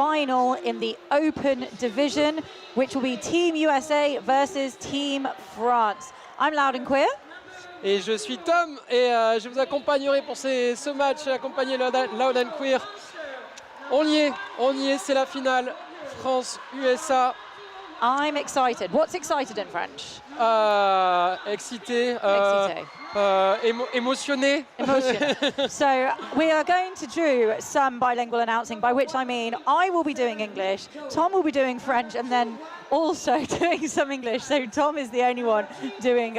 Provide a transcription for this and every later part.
final in the open division, which will be Team USA versus Team France. I'm Loud and Queer. Et je suis Tom et je vous accompagnerai pour ce match, accompagné Loud and Queer. On y est, c'est la finale France-USA. I'm excited. What's excited in French? Excité. Excité. Émotionné. So we are going to do some bilingual announcing, by which I mean I will be doing English, Tom will be doing French, and then also doing some English. So Tom is the only one doing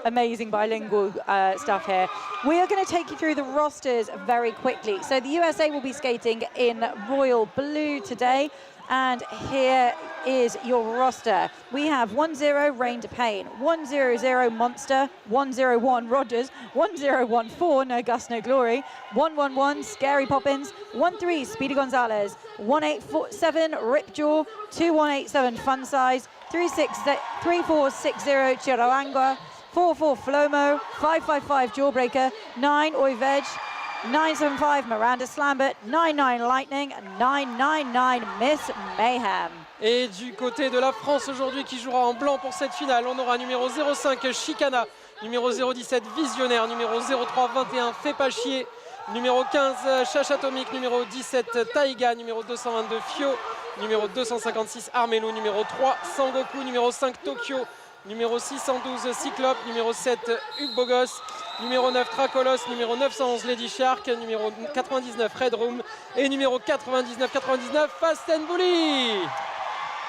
amazing bilingual stuff here. We are going to take you through the rosters very quickly. So the USA will be skating in royal blue today. And here is your roster. We have 1-0 Rain to Pain, 1-0-0 Monster, 1-0-1 Rogers, 1-0-1-4 No Gus No Glory, 1-1-1 Scary Poppins, 1-3 Speedy Gonzalez, 1-8-7 Ripjaw, 2-1-8-7 Fun Size, 3-4-6-0 Chiroangua, 4-4 Flomo, 5-5-5 Jawbreaker, 9 Oivej, 975 Miranda Slambert, 99 Lightning, 999 Miss Mayhem. Et du côté de la France aujourd'hui qui jouera en blanc pour cette finale, on aura numéro 05 Chicana, numéro 017 Visionnaire, numéro 03 21 Fais pas chier, numéro 15 Chache Atomique, numéro 17 Taïga, numéro 222 Fio, numéro 256 Armelo, numéro 3 Sangoku, numéro 5 Tokyo, numéro 612 Cyclope, numéro 7 Hugues Bogos, numéro 9 Tracolos, numéro 911 Lady Shark, numéro 99 Red Room et numéro 99 Fast and Bully.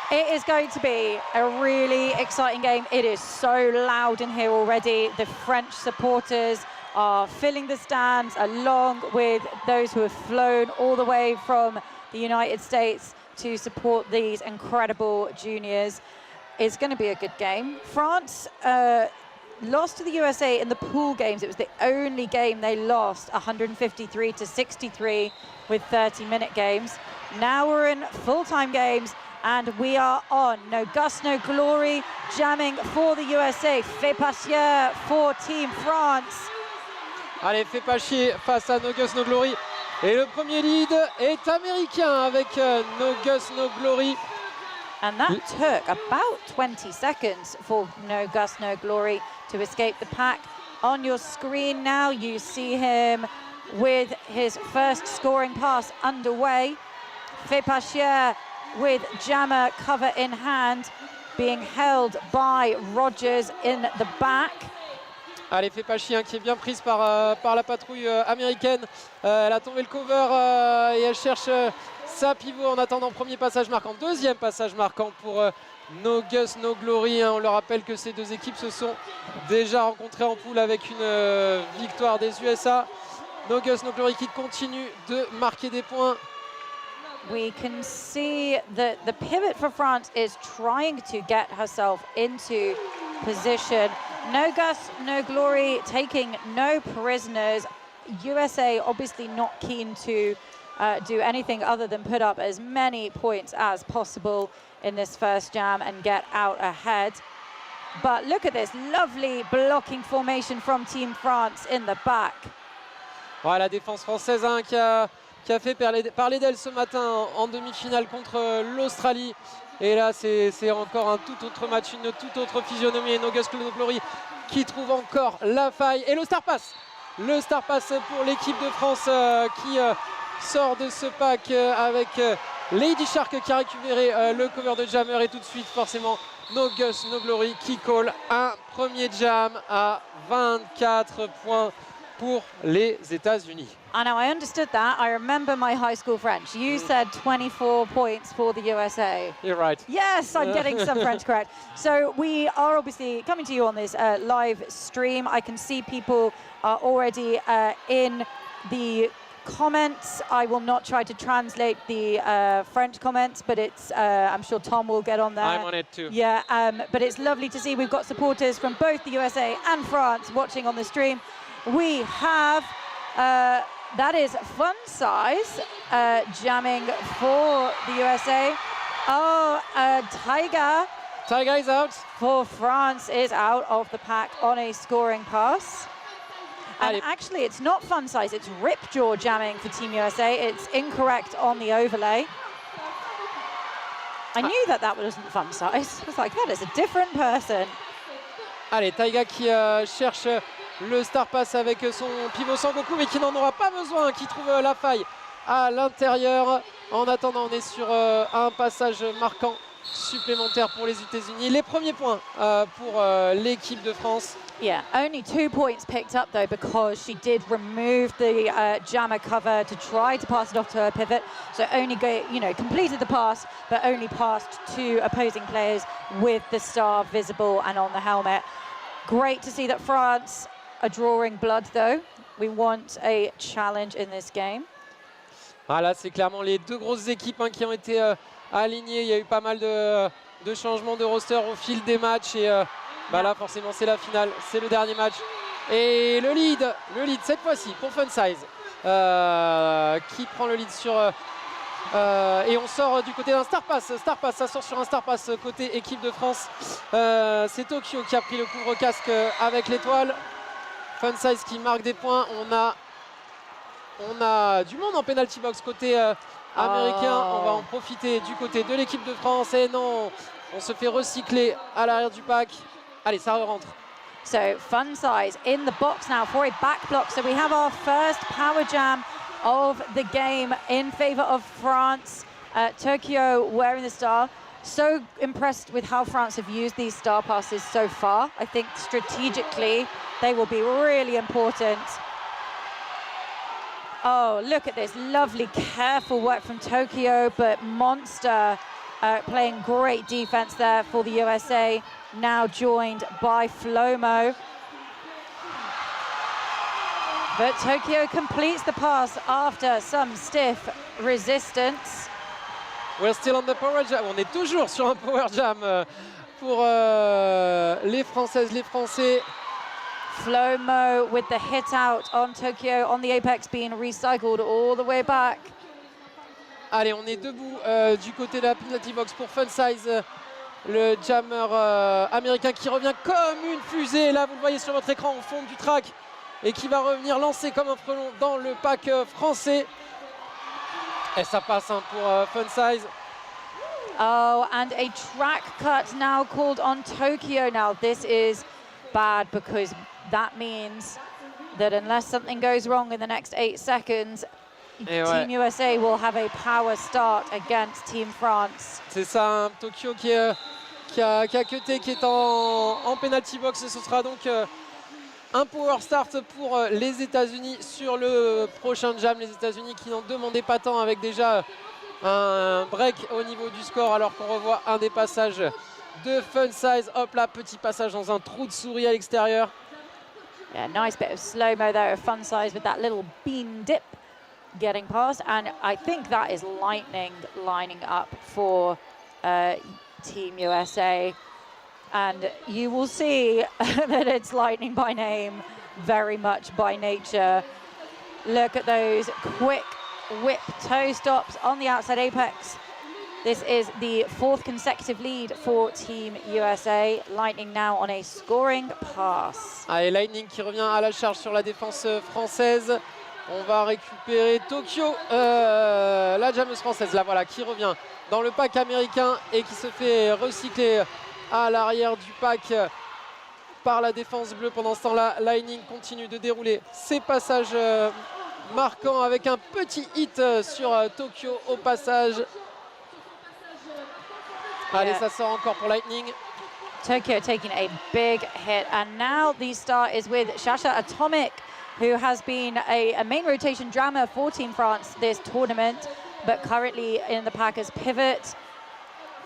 It is going to be a really exciting game. It is so loud in here already. The French supporters are filling the stands along with those who have flown all the way from the United States to support these incredible juniors. It's going to be a good game. France lost to the USA in the pool games. It was the only game they lost, 153-63 with 30-minute games. Now we're in full-time games and we are on No Gus No Glory, jamming for the USA. Fais pas chier for Team France. Allez, fais pas chier face à No Gus No Glory. Et le premier lead est américain avec No Gus No Glory. And that took about 20 seconds for No Gus No Glory to escape the pack. On your screen now, you see him with his first scoring pass underway. Fais pas chier with jammer cover in hand, being held by Rogers in the back. Allez, fais pas chier, qui est bien prise par la patrouille américaine. Elle a tombé le cover et elle cherche sa pivot en attendant premier passage marquant. Deuxième passage marquant pour No Gus No Glory. On le rappelle que ces deux équipes se sont déjà rencontrées en poule avec une victoire des USA. No Gus No Glory qui continue de marquer des points. We can see that the pivot for France is trying to get herself into position. No Gus No Glory taking no prisoners. USA obviously not keen to do anything other than put up as many points as possible in this first jam and get out ahead. But look at this lovely blocking formation from Team France in the back. Ouais, la défense française qui a fait parler d'elle ce matin en demi-finale contre l'Australie. Et là, c'est encore un tout autre match, une toute autre physionomie. Et No Gus No Glory qui trouve encore la faille. Et le Star Pass pour l'équipe de France qui sort de ce pack avec Lady Shark qui a récupéré le cover de jammer. Et tout de suite, forcément, No Gus No Glory qui colle un premier jam à 24 points pour les États-Unis. I know, I understood that. I remember my high school French. You said 24 points for the USA. You're right. Yes, I'm getting some French correct. So we are obviously coming to you on this live stream. I can see people are already in the comments. I will not try to translate the French comments, but it's I'm sure Tom will get on there. I'm on it too. Yeah, but it's lovely to see we've got supporters from both the USA and France watching on the stream. We have, that is Fun Size jamming for the USA. Oh, Taiga. Taiga is out. For France is out of the pack on a scoring pass. And actually, it's not Fun Size, it's Ripjaw jamming for Team USA. It's incorrect on the overlay. I knew that wasn't fun size. I was like, that is a different person. Allez, Taiga qui cherche le star pass avec son pivot Sangoku, mais qui n'en aura pas besoin, qui trouve la faille à l'intérieur. En attendant, on est sur un passage marquant supplémentaire pour les États-Unis. Les premiers points pour l'équipe de France. Yeah, only 2 points picked up though because she did remove the jammer cover to try to pass it off to her pivot. So only completed the pass, but only passed to opposing players with the star visible and on the helmet. Great to see that France are drawing blood though. We want a challenge in this game. Voilà, c'est clairement les deux grosses équipes qui ont été alignées. Il y a eu pas mal de changements de roster au fil des matchs et là forcément c'est la finale, c'est le dernier match. Et le lead cette fois-ci pour Fun Size qui prend le lead sur et on sort du côté d'un Star Pass, ça sort sur un Star Pass côté équipe de France. C'est Tokyo qui a pris le couvre-casque avec l'étoile. Fun Size qui marque des points. On a du monde en penalty box côté américain. On va en profiter du côté de l'équipe de France. Et non, on se fait recycler à l'arrière du pack. Allez, ça rentre. So Fun Size in the box now for a back block. So we have our first power jam of the game in favor of France. Tokyo wearing the star. So impressed with how France have used these star passes so far. I think strategically they will be really important. Oh, look at this lovely, careful work from Tokyo, but Monster playing great defense there for the USA, now joined by Flomo. But Tokyo completes the pass after some stiff resistance. We're still on the power jam. On est toujours sur un power jam pour les Françaises, les Français. Flomo with the hit out on Tokyo on the apex being recycled all the way back. Allez, on est debout du côté de la penalty box pour Fun Size. Le jammer américain qui revient comme une fusée. Là, vous le voyez sur votre écran au fond du track. Et qui va revenir lancer comme un frelon dans le pack français. Et ça passe pour Fun Size. Oh, and a track cut now called on Tokyo. Now, this is bad because that means that unless something goes wrong in the next 8 seconds, Team USA will have a power start against Team France. C'est ça, Tokyo qui a cuté, qui est en penalty box. Et ce sera donc un power start pour les États-Unis sur le prochain jam. Les États-Unis qui n'en demandaient pas tant avec déjà un break au niveau du score alors qu'on revoit un des passages de Fun Size. Hop là, petit passage dans un trou de souris à l'extérieur. Yeah, nice bit of slow-mo there of Fun Size with that little beam dip getting past. And I think that is Lightning lining up for Team USA. And you will see that it's Lightning by name, very much by nature. Look at those quick whip toe stops on the outside apex. This is the 4th consecutive lead for Team USA. Lightning now on a scoring pass. Allez, Lightning qui revient à la charge sur la défense française. On va récupérer Tokyo, la jammeuse française, là voilà, qui revient dans le pack américain et qui se fait recycler à l'arrière du pack par la défense bleue. Pendant ce temps-là, Lightning continue de dérouler ses passages marquants avec un petit hit sur Tokyo au passage. Allez, ça sort encore pour Lightning. Tokyo taking a big hit, and now the start is with Shasha Atomic, who has been a main rotation drama for Team France this tournament, but currently in the pack as pivot.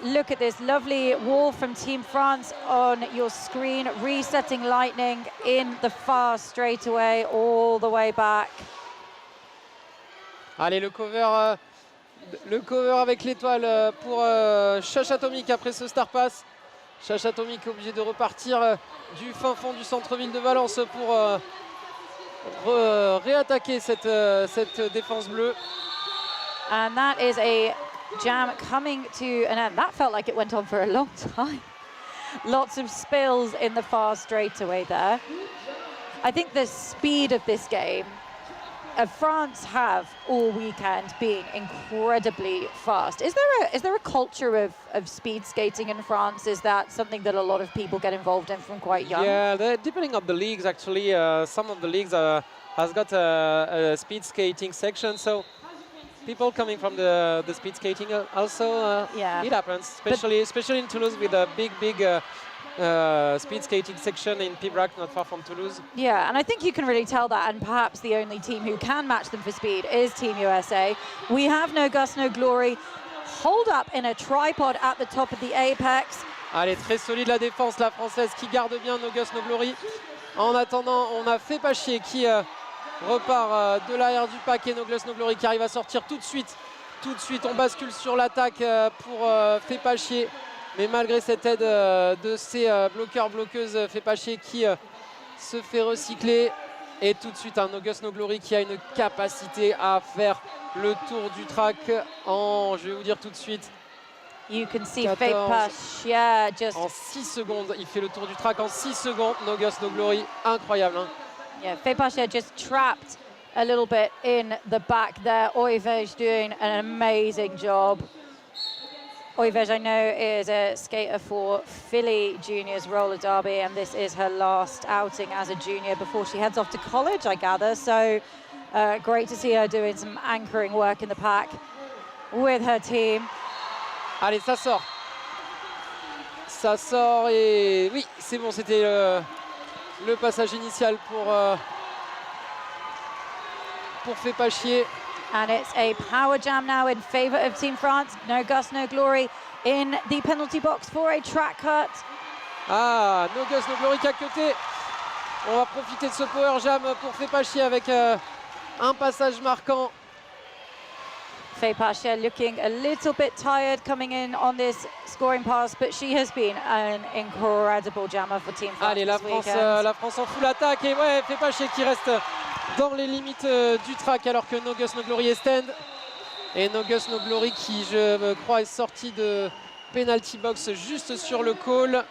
Look at this lovely wall from Team France on your screen, resetting Lightning in the fast straightaway all the way back. Allez, le cover avec l'étoile pour Shasha Atomic après ce star pass. Shasha Atomic obligé de repartir du fin fond du centre-ville de Valence pour réattaquer cette défense bleue. And that is a jam coming to an end. That felt like it went on for a long time. Lots of spills in the far straightaway there. I think the speed of this game France have all weekend been incredibly fast. Is there a culture of speed skating in France? Is that something that a lot of people get involved in from quite young? Yeah, depending on the leagues, actually, some of the leagues has got a speed skating section. So people coming from the speed skating also, Yeah. it happens, especially in Toulouse with a big speed skating section in Pibrac, not far from Toulouse. Yeah, and I think you can really tell that, and perhaps the only team who can match them for speed is Team USA. We have No Gus, No Glory. Hold up in a tripod at the top of the apex. Allez, très solide la défense, la française qui garde bien No Gus, No Glory. En attendant, on a fait pas chier qui repart de l'arrière du pack et No Gus, No Glory qui arrive à sortir tout de suite. Tout de suite, on bascule sur l'attaque pour fait pas chier. Mais malgré cette aide de ces bloqueurs-bloqueuses, fait pas chier qui se fait recycler. Et tout de suite, un No Gus, No Glory qui a une capacité à faire le tour du track en, je vais vous dire tout de suite, You can see 14. Fate Pasha just... En 6 secondes, il fait le tour du track en 6 secondes. No Gus, No Glory, incroyable. Hein. Yeah, Fate Pasha just trapped a little bit in the back there. O22 doing an amazing job. O22, I know, is a skater for Philly Juniors Roller Derby, and this is her last outing as a junior before she heads off to college, I gather. So great to see her doing some anchoring work in the pack with her team. Allez, ça sort. Ça sort et oui, c'est bon, c'était le passage initial pour fait pas chier. And it's a power jam now in favour of Team France. No Gus, No Glory in the penalty box for a track cut. Ah, No Gus, No Glory qui a cuté. On va profiter de ce power jam pour fait pas chier avec un passage marquant. Fate Pasha looking a little bit tired coming in on this scoring pass, but she has been an incredible jammer for Team France. Allez, this la France en full attaque et ouais, fait pas chier qui reste dans les limites du track alors que No Gus, No Glory est stand. Et No Gus, No Glory qui, je crois, est sorti de penalty box juste sur le call.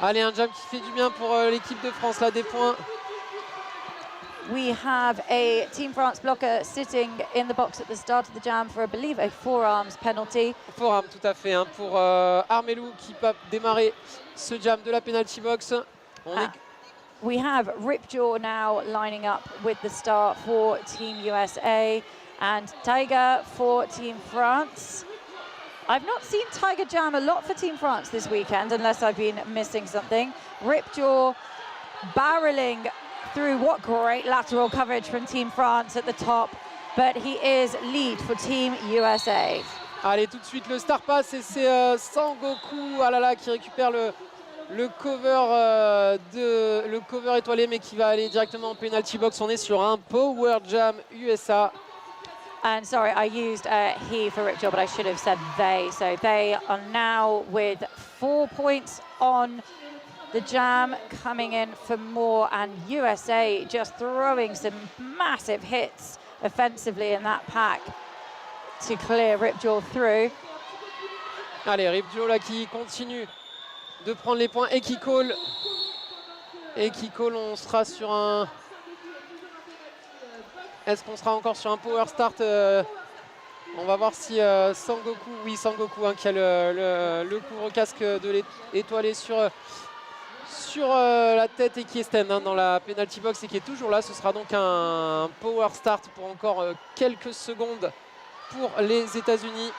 Allez, un jam qui fait du bien pour l'équipe de France, là, des points. We have a Team France blocker sitting in the box at the start of the jam for, I believe, a forearms penalty. Forearm, tout à fait, hein, pour Armelou qui va démarrer ce jam de la penalty box. We have Ripjaw now lining up with the start for Team USA and Tiger for Team France. I've not seen Tiger jam a lot for Team France this weekend, unless I've been missing something. Ripjaw barreling through. What great lateral coverage from Team France at the top, but he is lead for Team USA. Allez, tout de suite le star pass et c'est Sangoku qui récupère le cover étoilé, mais qui va aller directement en penalty box. On est sur un power jam USA. And sorry, I used he for Ripjaw, but I should have said they. So they are now with 4 points on the jam, coming in for more, and USA just throwing some massive hits offensively in that pack to clear Ripjaw through. Allez, Ripjaw là qui continue de prendre les points et qui call. Et qui call, on sera sur un... Est-ce qu'on sera encore sur un power start? On va voir si Sangoku, oui Sangoku hein, qui a le couvre-casque de l'étoilé sur la tête et qui est stand hein, dans la penalty box et qui est toujours là. Ce sera donc un power start pour encore quelques secondes pour les États-Unis.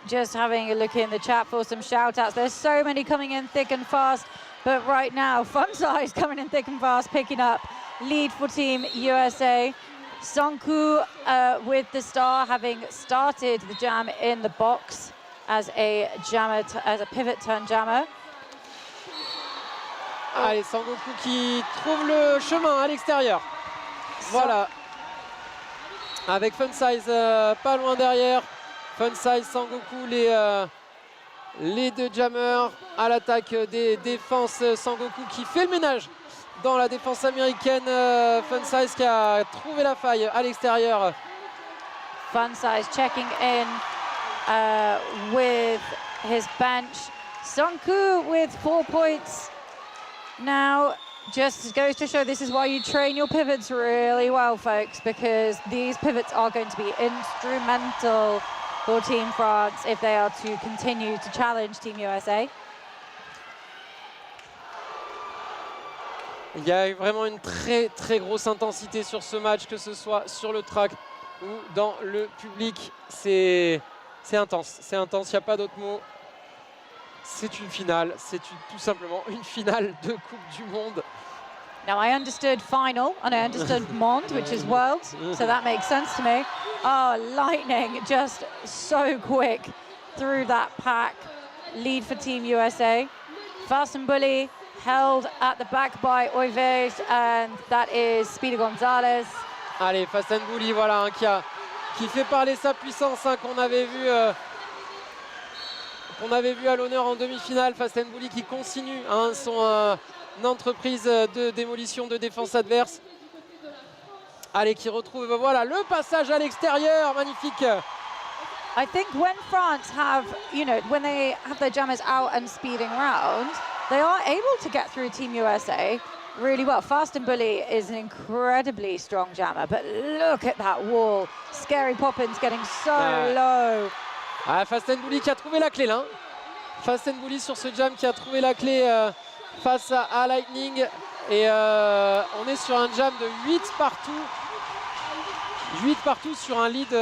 Just having a look in the chat for some shout-outs. There's so many coming in thick and fast, but right now, Fun Size coming in thick and fast, picking up lead for Team USA. Sonku with the star, having started the jam in the box as a jammer, as a pivot turn jammer. Allez, Sangoku qui trouve le chemin à l'extérieur. Voilà. Avec Fun Size pas loin derrière. Fun Size, Sangoku, les deux jammers à l'attaque des défenses. Sangoku qui fait le ménage dans la défense américaine. Fun Size qui a trouvé la faille à l'extérieur. Fun Size checking in with his bench. Sonku with 4 points. Now, just goes to show this is why you train your pivots really well, folks, because these pivots are going to be instrumental for Team France if they are to continue to challenge Team USA. Il y a eu vraiment une très très grosse intensité sur ce match, que ce soit sur le track ou dans le public. C'est intense, il n'y a pas d'autre mot. C'est une finale, tout simplement une finale de Coupe du Monde. Now I understood final and I understood monde, which is world, so that makes sense to me. Oh, lightning, just so quick through that pack. Lead for Team USA. Fast and Bully held at the back by O22, and that is Speedy Gonzalez. Allez, Fast and Bully, voilà, hein, qui fait parler sa puissance, hein, qu'on avait vu à l'honneur en demi-finale. Fast and Bully qui continue, hein, son entreprise de démolition de défense adverse. Allez, qui retrouve, voilà, le passage à l'extérieur, magnifique. I think when France have, when they have their jammers out and speeding around, they are able to get through Team USA really well. Fast and Bully is an incredibly strong jammer, but look at that wall. Scary Poppins getting so low. Ah, Fast and Bully qui a trouvé la clé là. Fast and Bully sur ce jam qui a trouvé la clé face à Lightning. Et on est sur un jam de 8 partout. 8 partout sur un lead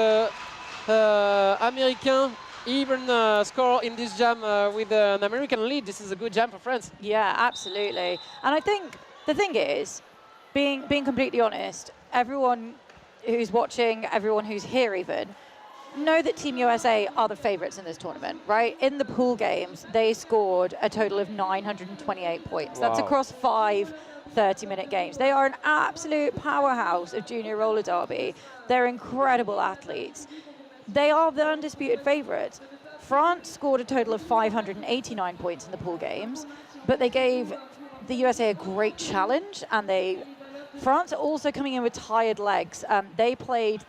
américain. Even score in this jam with an American lead. This is a good jam for France. Yeah, absolutely. And I think the thing is, being completely honest, everyone who's watching, everyone who's here even, know that Team USA are the favourites in this tournament, right? In the pool games, they scored a total of 928 points. Wow. That's across 5 30-minute games. They are an absolute powerhouse of junior roller derby. They're incredible athletes. They are the undisputed favourites. France scored a total of 589 points in the pool games, but they gave the USA a great challenge, and France are also coming in with tired legs. They played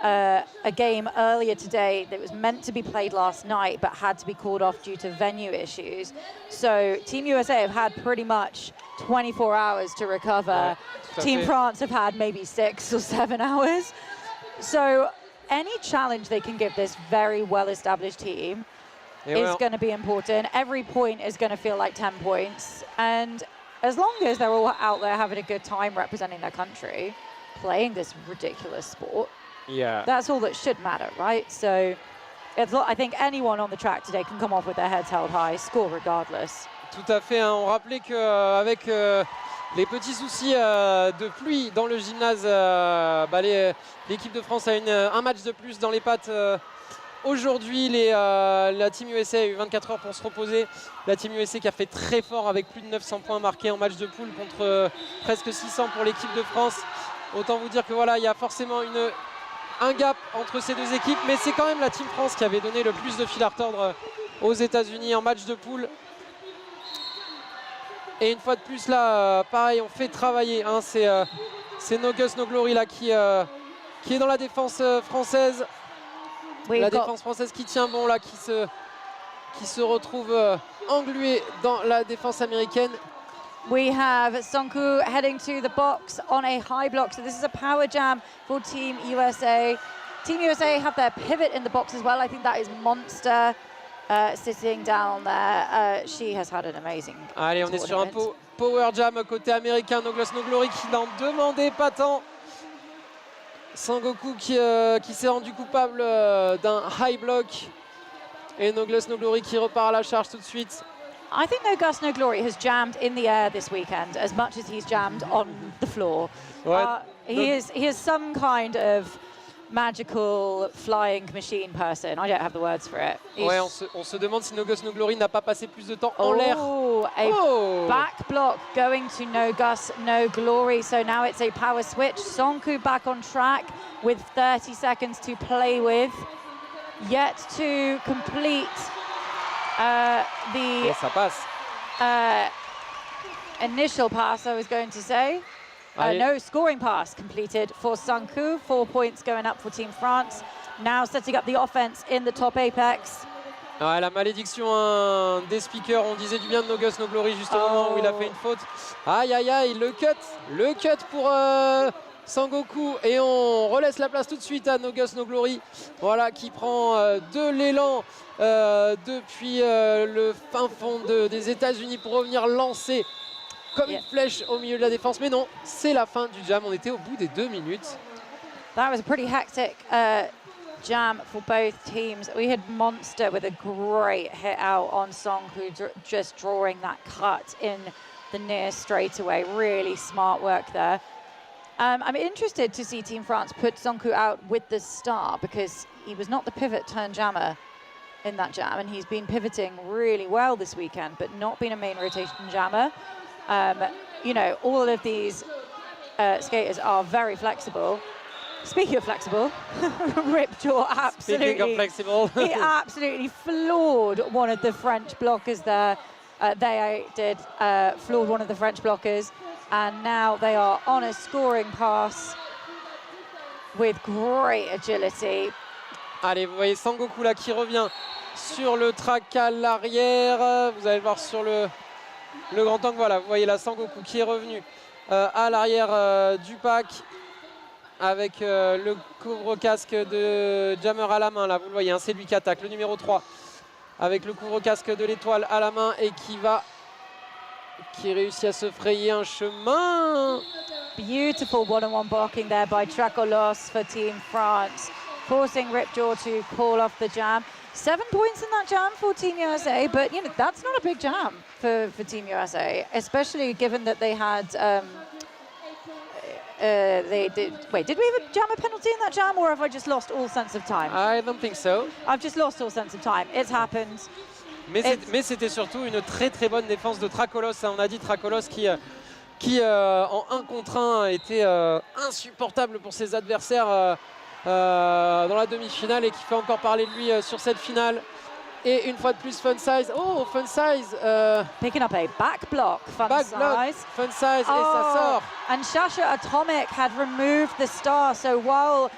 a game earlier today that was meant to be played last night but had to be called off due to venue issues. So Team USA have had pretty much 24 hours to recover. Team France have had maybe 6 or 7 hours. So any challenge they can give this very well-established team is going to be important. Every point is going to feel like 10 points. And as long as they're all out there having a good time representing their country, playing this ridiculous sport, that's all that should matter, right? So I think anyone on the track today can come off with their heads held high, score regardless. Tout à fait, hein. On rappelait qu'avec les petits soucis de pluie dans le gymnase, l'équipe de France a un match de plus dans les pattes. Aujourd'hui, la Team USA a eu 24 heures pour se reposer. La Team USA qui a fait très fort avec plus de 900 points marqués en match de poule contre presque 600 pour l'équipe de France. Autant vous dire que voilà, il y a forcément un gap entre ces deux équipes, mais c'est quand même la Team France qui avait donné le plus de fil à retordre aux États-Unis en match de poule. Et une fois de plus là, pareil, on fait travailler, hein, c'est No Gus No Glory là qui est dans la défense française. La défense française qui tient bon là, qui se retrouve engluée dans la défense américaine. We have Sonku heading to the box on a high block. So this is a power jam for Team USA. Team USA have their pivot in the box as well. I think that is Monster sitting down there. She has had an amazing Allez, on est sur un power jam côté américain. No Gloss No Glory qui n'en demandait pas tant. Sangoku qui s'est rendu coupable d'un high block. Et No Gloss No Glory qui repart à la charge tout de suite. I think No Gus No Glory has jammed in the air this weekend as much as he's jammed on the floor. He is some kind of magical flying machine person. I don't have the words for it. Ouais, on se demande si No Gus No Glory n'a pas passé plus de temps en l'air. Back block going to No Gus No Glory. So now it's a power switch. Sonku back on track with 30 seconds to play with. Yet to complete ça passe. Initial pass, I was going to say. No scoring pass completed for Sonku. 4 points going up for Team France. Now setting up the offense in the top apex. Ouais, la malédiction des speakers, on disait du bien de No Guts No Glory juste au moment où il a fait une faute. Aïe aïe aïe, le cut pour Sangoku, et on relaisse la place tout de suite à No Guts No Glory, voilà, qui prend de l'élan depuis le fin fond des États-Unis pour revenir lancer comme une flèche au milieu de la défense. Mais non, c'est la fin du jam, on était au bout des 2 minutes. That was a pretty hectic jam for both teams. We had Monster with a great hit out on Songku, just drawing that cut in the near straightaway. Really smart work there. I'm interested to see Team France put Songku out with the star, because he was not the pivot turn jammer in that jam, and he's been pivoting really well this weekend, but not been a main rotation jammer. You know, all of these skaters are very flexible. Speaking of flexible, Ripjaw absolutely. Speaking of flexible, he absolutely floored one of the French blockers there. They did floored one of the French blockers, and now they are on a scoring pass with great agility. Allez, vous voyez Sangoku là qui revient sur le track à l'arrière. Vous allez le voir sur le grand angle. Voilà, vous voyez là Sangoku qui est revenu à l'arrière du pack, avec le couvre-casque de Jammer à la main, là vous le voyez, hein, c'est lui qui attaque, le numéro 3, avec le couvre-casque de l'étoile à la main, et qui réussit à se frayer un chemin. Beautiful one-on-one blocking there by Tracolos for Team France, forcing Ripjaw to call off the jam. 7 points in that jam for Team USA, but you know, that's not a big jam for Team USA, especially given that they had did we have a jammer penalty in that jam, or have I just lost all sense of time? I don't think so. I've just lost all sense of time. It's happened. Mais c'était surtout une très très bonne défense de Tracolos. On a dit Tracolos qui en 1 contre 1 était insupportable pour ses adversaires dans la demi-finale, et qui fait encore parler de lui sur cette finale. Et une fois de plus, Funsize. Oh, Funsize picking up a back block, Funsize. Funsize, et ça sort. And Shasha Atomic had removed the star, so while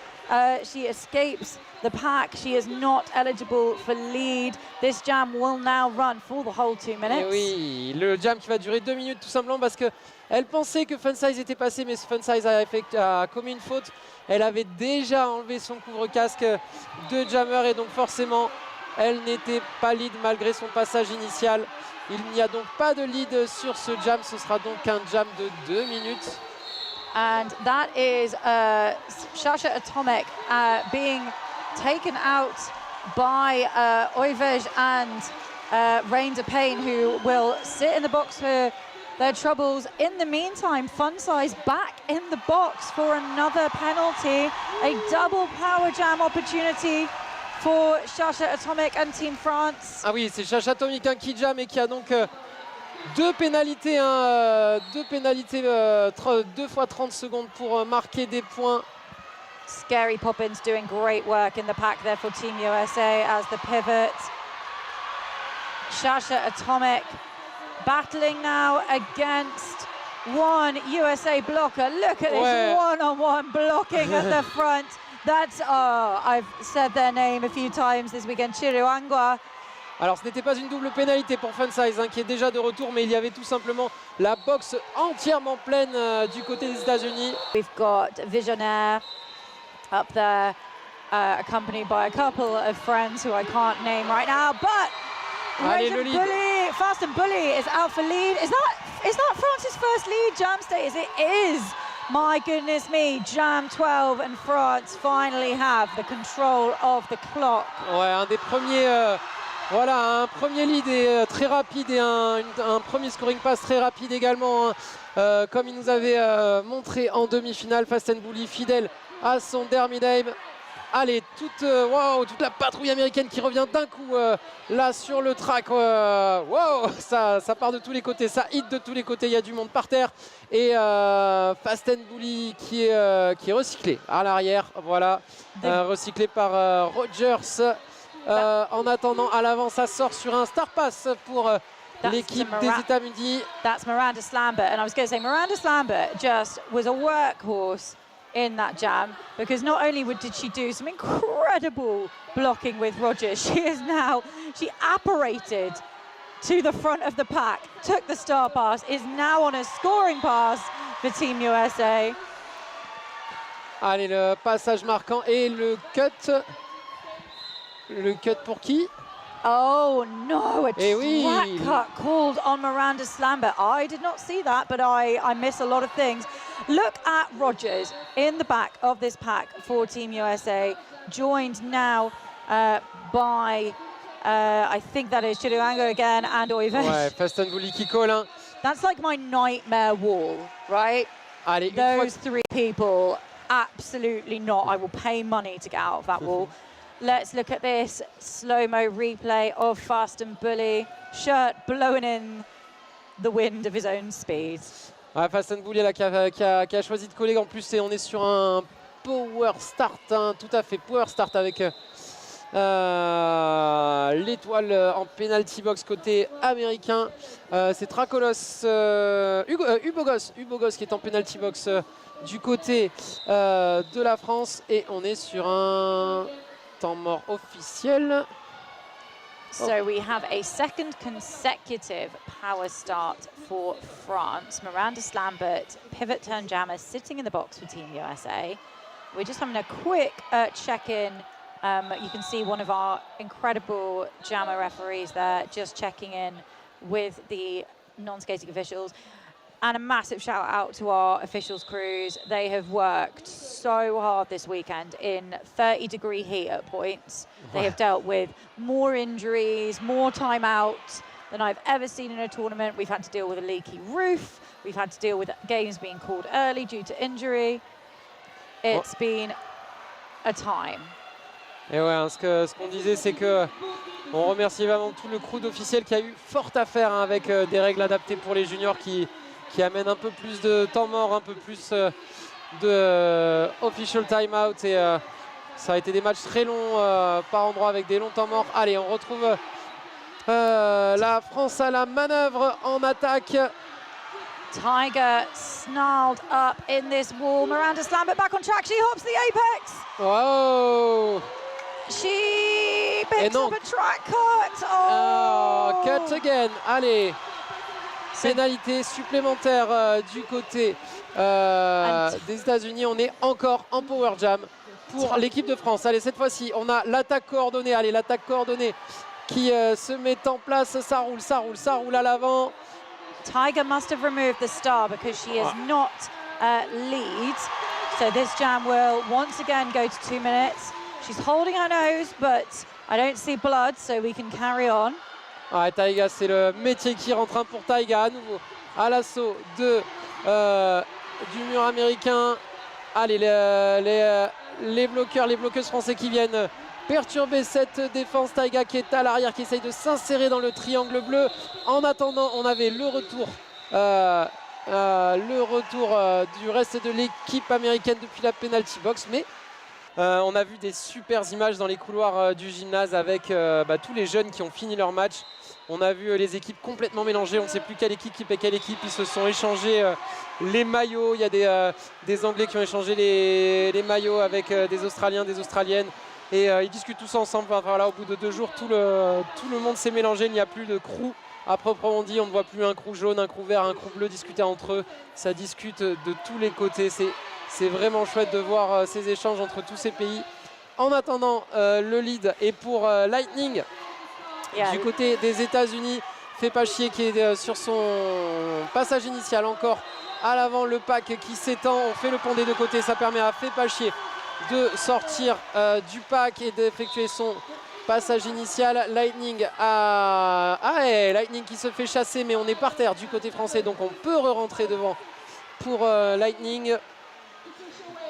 she escapes the pack, she is not eligible for lead. This jam will now run for the whole 2 minutes. Et oui, le jam qui va durer 2 minutes, tout simplement parce qu'elle pensait que Funsize était passé, mais Funsize a commis une faute. Elle avait déjà enlevé son couvre-casque de jammer, et donc forcément elle n'était pas lead malgré son passage initial. Il n'y a donc pas de lead sur ce jam. Ce sera donc un jam de 2 minutes. And that is Shasha Atomic being taken out by Oivej and Rain de Pain, who will sit in the box for their troubles. In the meantime, Funsize back in the box for another penalty. A double power jam opportunity for Shasha Atomic and Team France. Ah oui, c'est Shasha Atomic qui jam, et qui a donc 2 pénalités, 2 fois 30 secondes pour marquer des points. Scary Poppins doing great work in the pack there for Team USA as the pivot. Shasha Atomic battling now against one USA blocker. Look at this one-on-one blocking at the front. That's, I've said their name a few times this weekend, Chiruangwa. Alors ce n'était pas une double pénalité pour Funsize, qui est déjà de retour, mais il y avait tout simplement la boxe entièrement pleine du côté des États-Unis. We've got Visionaire up there, accompanied by a couple of friends who I can't name right now, but Bully, Fast and Bully is out for lead. Is that France's first lead jam status? It is. My goodness me, Jam 12 and France finally have the control of the clock. Ouais, un des premiers, voilà, un premier lead et très rapide, et un premier scoring pass très rapide également, hein, comme il nous avait montré en demi-finale. Fast and Bully fidèle à son derby name. Allez, toute la patrouille américaine qui revient d'un coup là sur le track. Ça part de tous les côtés, ça hit de tous les côtés, il y a du monde par terre. Et Fast and Bully qui est recyclé à l'arrière, voilà, recyclé par Rogers. En attendant, à l'avant, ça sort sur un star pass pour l'équipe des États-Unis. That's Miranda Slambert, and I was going to say Miranda Slambert just was a workhorse in that jam, because not only did she do some incredible incredible blocking with Rogers. She apparated to the front of the pack, took the star pass, is now on a scoring pass for Team USA. Allez, le passage marquant et le cut. Le cut pour qui? Oh no, a Eh oui. track cut called on Miranda Slambert. I did not see that, but I miss a lot of things. Look at Rogers in the back of this pack for Team USA, joined now by, I think that is Chiruango again and Oivesh. Ouais, Fastenbuli qui colle. Hein. That's like my nightmare wall, right? Allez, Those three people, absolutely not. I will pay money to get out of that wall. Let's look at this slow-mo replay of Fastenbuli, shirt blowing in the wind of his own speed. Ah, Fastenbuli là qui a choisi de coller. En plus, on est sur un power start, hein, tout à fait power start avec l'étoile en penalty box côté américain. C'est Tracolos, Ubogos qui est en penalty box du côté de la France. Et on est sur un temps mort officiel. So we have a second consecutive power start for France. Miranda Slambert, pivot turn jammer, sitting in the box for Team USA. We're just having a quick check-in. You can see one of our incredible jammer referees there just checking in with the non-skating officials. And a massive shout out to our officials crews. They have worked so hard this weekend in 30-degree heat at points. They have dealt with more injuries, more timeouts than I've ever seen in a tournament. We've had to deal with a leaky roof. We've had to deal with games being called early due to injury. It's been a time. Et ouais, hein, ce qu'on disait, c'est que on remercie vraiment tout le crew d'officiels qui a eu fort à faire hein, avec des règles adaptées pour les juniors qui amènent un peu plus de temps mort, un peu plus de official timeout. Et ça a été des matchs très longs par endroits avec des longs temps morts. Allez, on retrouve la France à la manœuvre en attaque. Tiger snarled up in this wall. Miranda Slambert back on track. She hops the apex. Wow! She picks up a track cut. Oh, cut again. Allez. Pénalité supplémentaire du côté des États-Unis. On est encore en power jam pour l'équipe de France. Allez, cette fois-ci, on a l'attaque coordonnée. Allez, l'attaque coordonnée qui se met en place. Ça roule, ça roule, ça roule à l'avant. Tiger must have removed the star because she is not lead. So this jam will once again go to 2 minutes. She's holding her nose, but I don't see blood, so we can carry on. Ah, Taiga, c'est le métier qui rentre pour Taiga à nouveau à l'assaut du mur américain. Allez, les bloqueurs, les bloqueuses français qui viennent perturber cette défense. Taiga qui est à l'arrière, qui essaye de s'insérer dans le triangle bleu. En attendant, on avait le retour du reste de l'équipe américaine depuis la penalty box, mais on a vu des super images dans les couloirs du gymnase avec tous les jeunes qui ont fini leur match. On a vu les équipes complètement mélangées, on ne sait plus quelle équipe est quelle équipe. Ils se sont échangés les maillots. Il y a des Anglais qui ont échangé les maillots avec des Australiens, des Australiennes. Et ils discutent tous ensemble. Enfin, voilà, au bout de 2 jours, tout le monde s'est mélangé. Il n'y a plus de crew à proprement dit. On ne voit plus un crew jaune, un crew vert, un crew bleu discuter entre eux. Ça discute de tous les côtés. C'est vraiment chouette de voir ces échanges entre tous ces pays. En attendant, le lead est pour Lightning du côté des États-Unis. Fait pas chier qui est sur son passage initial encore à l'avant. Le pack qui s'étend. On fait le pont des deux côtés. Ça permet à Fait pas chier de sortir du pack et d'effectuer son passage initial. Lightning Lightning qui se fait chasser, mais on est par terre du côté français, donc on peut re-rentrer devant pour Lightning.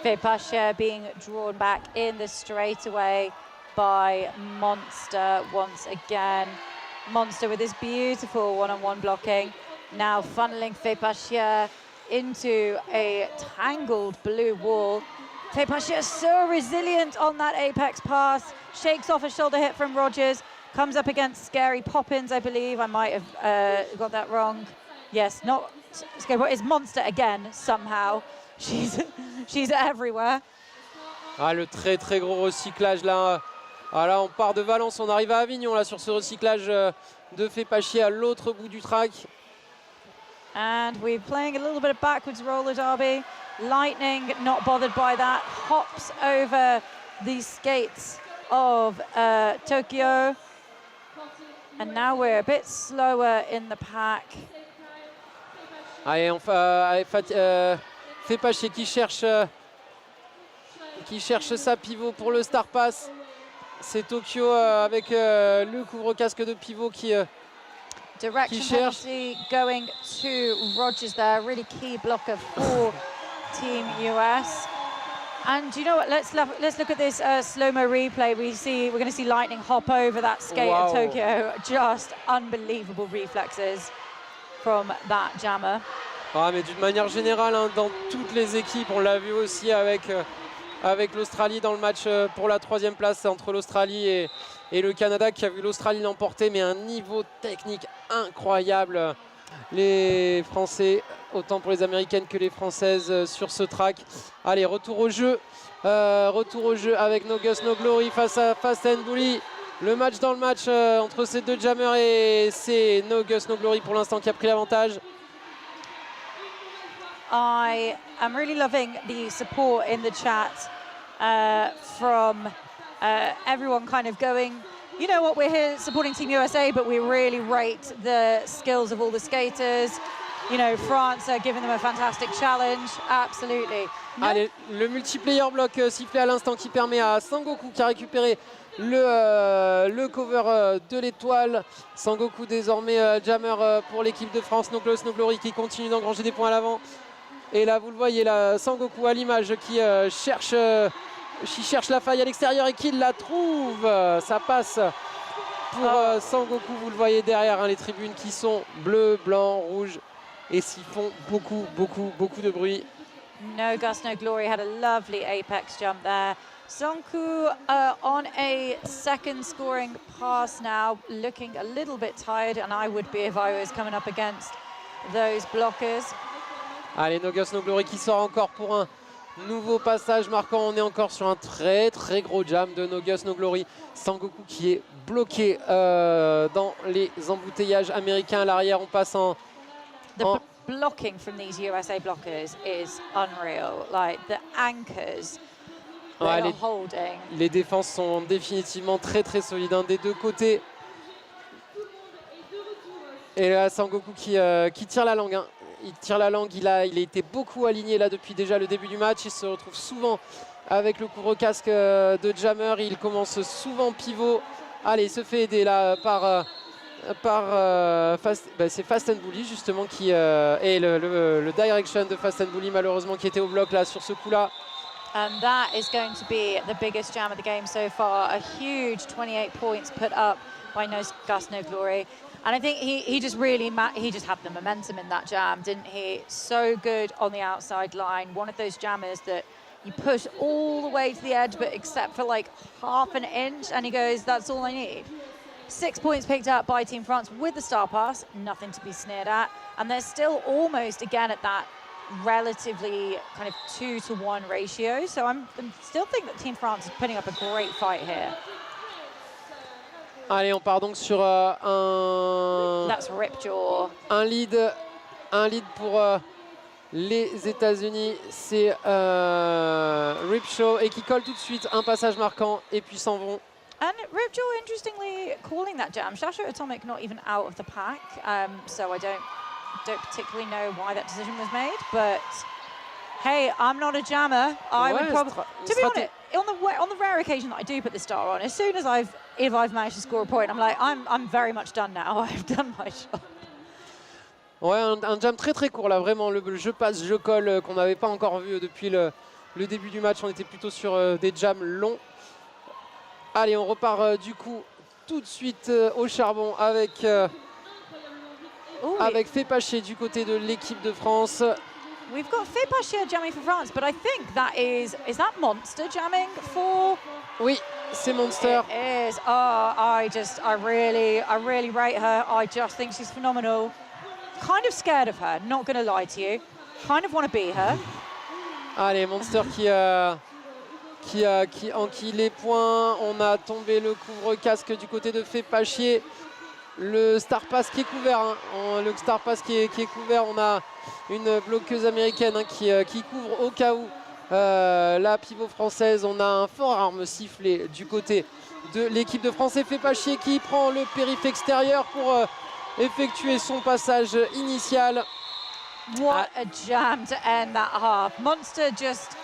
Vipasha being drawn back in the straightaway by Monster once again. Monster with his beautiful one-on-one blocking. Now funneling Vipasha into a tangled blue wall. Vipasha so resilient on that apex pass. Shakes off a shoulder hit from Rogers. Comes up against Scary Poppins, I believe. I might have got that wrong. Yes, not Scary Poppins. It's Monster again, somehow. She's everywhere. Ah, le très très gros recyclage là. Ah, là, on part de Valence, on arrive à Avignon là sur ce recyclage de Fepachier à l'autre bout du track. And we're playing a little bit of backwards roller derby. Lightning, not bothered by that, hops over the skates of Tokyo. And now we're a bit slower in the pack. Allez, Fepachier qui cherche sa pivot pour le Star Pass. C'est Tokyo avec le couvre-casque de pivot qui cherche. Penalty going to Rogers there. Really key blocker for Team US. And you know what? Let's look at this slow-mo replay. We're going to see Lightning hop over that skate of Tokyo. Just unbelievable reflexes from that jammer. Ah, mais d'une manière générale, hein, dans toutes les équipes, on l'a vu aussi avec l'Australie dans le match pour la 3e place entre l'Australie et le Canada, qui a vu l'Australie l'emporter, mais un niveau technique incroyable. Les Français, autant pour les Américaines que les Françaises sur ce track. Allez, retour au jeu avec No Guts No Glory face à Fast and Bully. Le match dans le match entre ces deux jammers, et c'est No Guts No Glory pour l'instant qui a pris l'avantage. I am really loving the support in the chat from everyone kind of going, you know what, we're here supporting Team USA, but we really rate the skills of all the skaters. You know, France are giving them a fantastic challenge. Absolutely. No. Allez, le multiplayer block sifflé à l'instant qui permet à Sangoku, qui a récupéré le cover de l'étoile. Sangoku désormais jammer pour l'équipe de France. No Guts No Glory qui continue d'engranger des points à l'avant. Et là, vous le voyez, là, Sangoku à l'image qui cherche la faille à l'extérieur et qui la trouve. Ça passe pour Sangoku. Vous le voyez derrière, hein, les tribunes qui sont bleues, blancs, rouges et s'y font beaucoup de bruit. No Guts No Glory had a lovely apex jump there. Sangoku on a second scoring pass now, looking a little bit tired, and I would be if I was coming up against those blockers. Allez, No Guts No Glory qui sort encore pour un nouveau passage marquant. On est encore sur un très gros jam de No Guts No Glory. Sangoku qui est bloqué dans les embouteillages américains à l'arrière. On passe en... The blocking from these USA blockers is unreal. Like the anchors they are holding. Les défenses sont définitivement très solides, hein, des deux côtés. Et là, Sangoku qui tire la langue, hein. Il tire la langue, il a été beaucoup aligné là depuis déjà le début du match. Il se retrouve souvent avec le couvre-casque de jammer. Il commence souvent pivot. Allez, il se fait aider là par c'est Fast and Bully justement qui et le direction de Fast and Bully malheureusement qui était au bloc là sur ce coup-là. And that is going to be the biggest jam of the game so far. A huge 28 points put up by No Guts No Glory. And I think he just had the momentum in that jam, didn't he? So good on the outside line. One of those jammers that you push all the way to the edge, but except for like half an inch, and he goes, that's all I need. 6 points picked up by Team France with the star pass, nothing to be sneered at. And they're still almost, again, at that relatively kind of 2-to-1 ratio. So I still think that Team France is putting up a great fight here. Allez, on part donc sur un lead pour les États-Unis. C'est Ripjaw et qui colle tout de suite un passage marquant et puis s'en vont. And Ripjaw, interestingly, calling that jam. Shasha Atomic not even out of the pack, so I don't particularly know why that decision was made. But hey, I'm not a jammer. I would probably, to be honest, on the rare occasion that I do put the star on, as soon as if I've managed to score a point, I'm like, I'm very much done now. I've done my job. Ouais, un jam très court là, vraiment le jeu passe, jeu colle qu'on n'avait pas encore vu depuis le début du match. On était plutôt sur des jams longs. Allez, on repart du coup tout de suite au charbon avec Fepachier du côté de l'équipe de France. We've got Fepachier jamming for France, but I think that is that Monster jamming for? Oui, c'est Monster. It is. Oh, I really rate her. I just think she's phenomenal. Kind of scared of her, not gonna lie to you. Kind of want to be her. Allez, Monster qui enquille les points. On a tombé le couvre-casque du côté de Fépachier. Le Star Pass qui est couvert, hein. Le Star Pass qui est couvert. On a une bloqueuse américaine, hein, qui couvre au cas où la pivot française. On a un fort arme sifflé du côté de l'équipe de France. Et Fépachier qui prend le périph' extérieur pour effectuer son passage initial. What a jam to end that half. Monster just,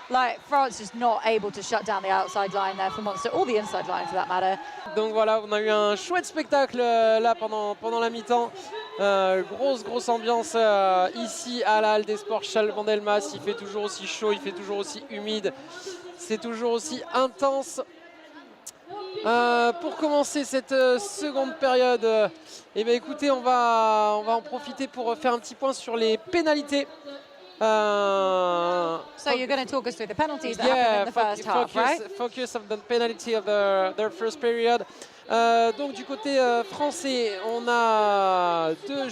like, France just not able to shut down the outside line there for Monster, or the inside line for that matter. Donc voilà, on a eu un chouette spectacle là pendant la mi-temps. Grosse ambiance ici à la Halle des Sports Challes-Vandelmas. Il fait toujours aussi chaud, il fait toujours aussi humide. C'est toujours aussi intense. Pour commencer cette seconde période, eh bien, écoutez, on va en profiter pour faire un petit point sur les pénalités. So you're going to talk us through the penalties that happened in the first half, right? Focus of the penalty of their first period. Donc du côté français, on a deux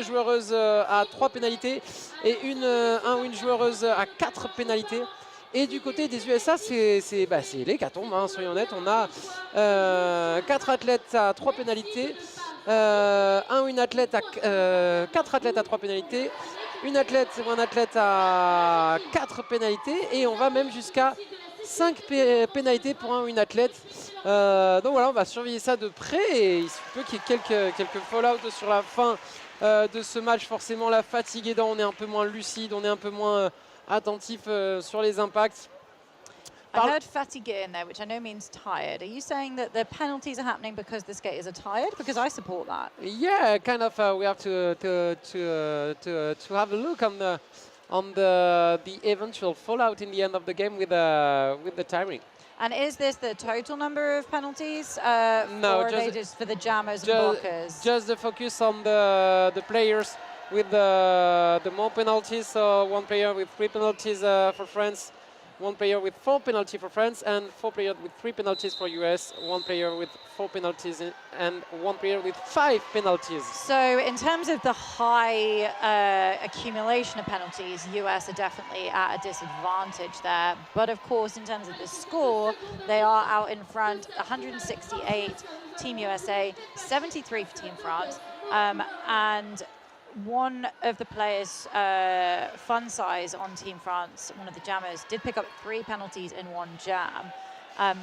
joueuses à 3 pénalités et une joueuse à 4 pénalités. Et du côté des USA, c'est l'hécatombe, hein, soyons honnêtes. On a 4 athlètes à 3 pénalités, 4 athlètes à 3 pénalités, une athlète ou un athlète à 4 pénalités, et on va même jusqu'à 5 pénalités pour un ou une athlète. Donc voilà, on va surveiller ça de près, et il se peut qu'il y ait quelques fallout sur la fin de ce match. Forcément, la fatigue aidant, on est un peu moins lucide, on est un peu moins attentif sur les impacts. I heard fatigué in there, which I know means tired. Are you saying that the penalties are happening because the skaters are tired? Because I support that. Yeah, kind of. We have to have a look on the eventual fallout in the end of the game with the timing. And is this the total number of penalties? No, or are they just for the jammers and blockers? Just the focus on the players with the more penalties. So 1 player with 3 penalties for France, 1 player with 4 penalties for France, and 4 players with 3 penalties for US, 1 player with 4 penalties, and 1 player with 5 penalties. So in terms of the high accumulation of penalties, US are definitely at a disadvantage there. But of course, in terms of the score, they are out in front, 168 Team USA, 73 for Team France. And one of the players, fun size on Team France, one of the jammers, did pick up 3 penalties in 1 jam.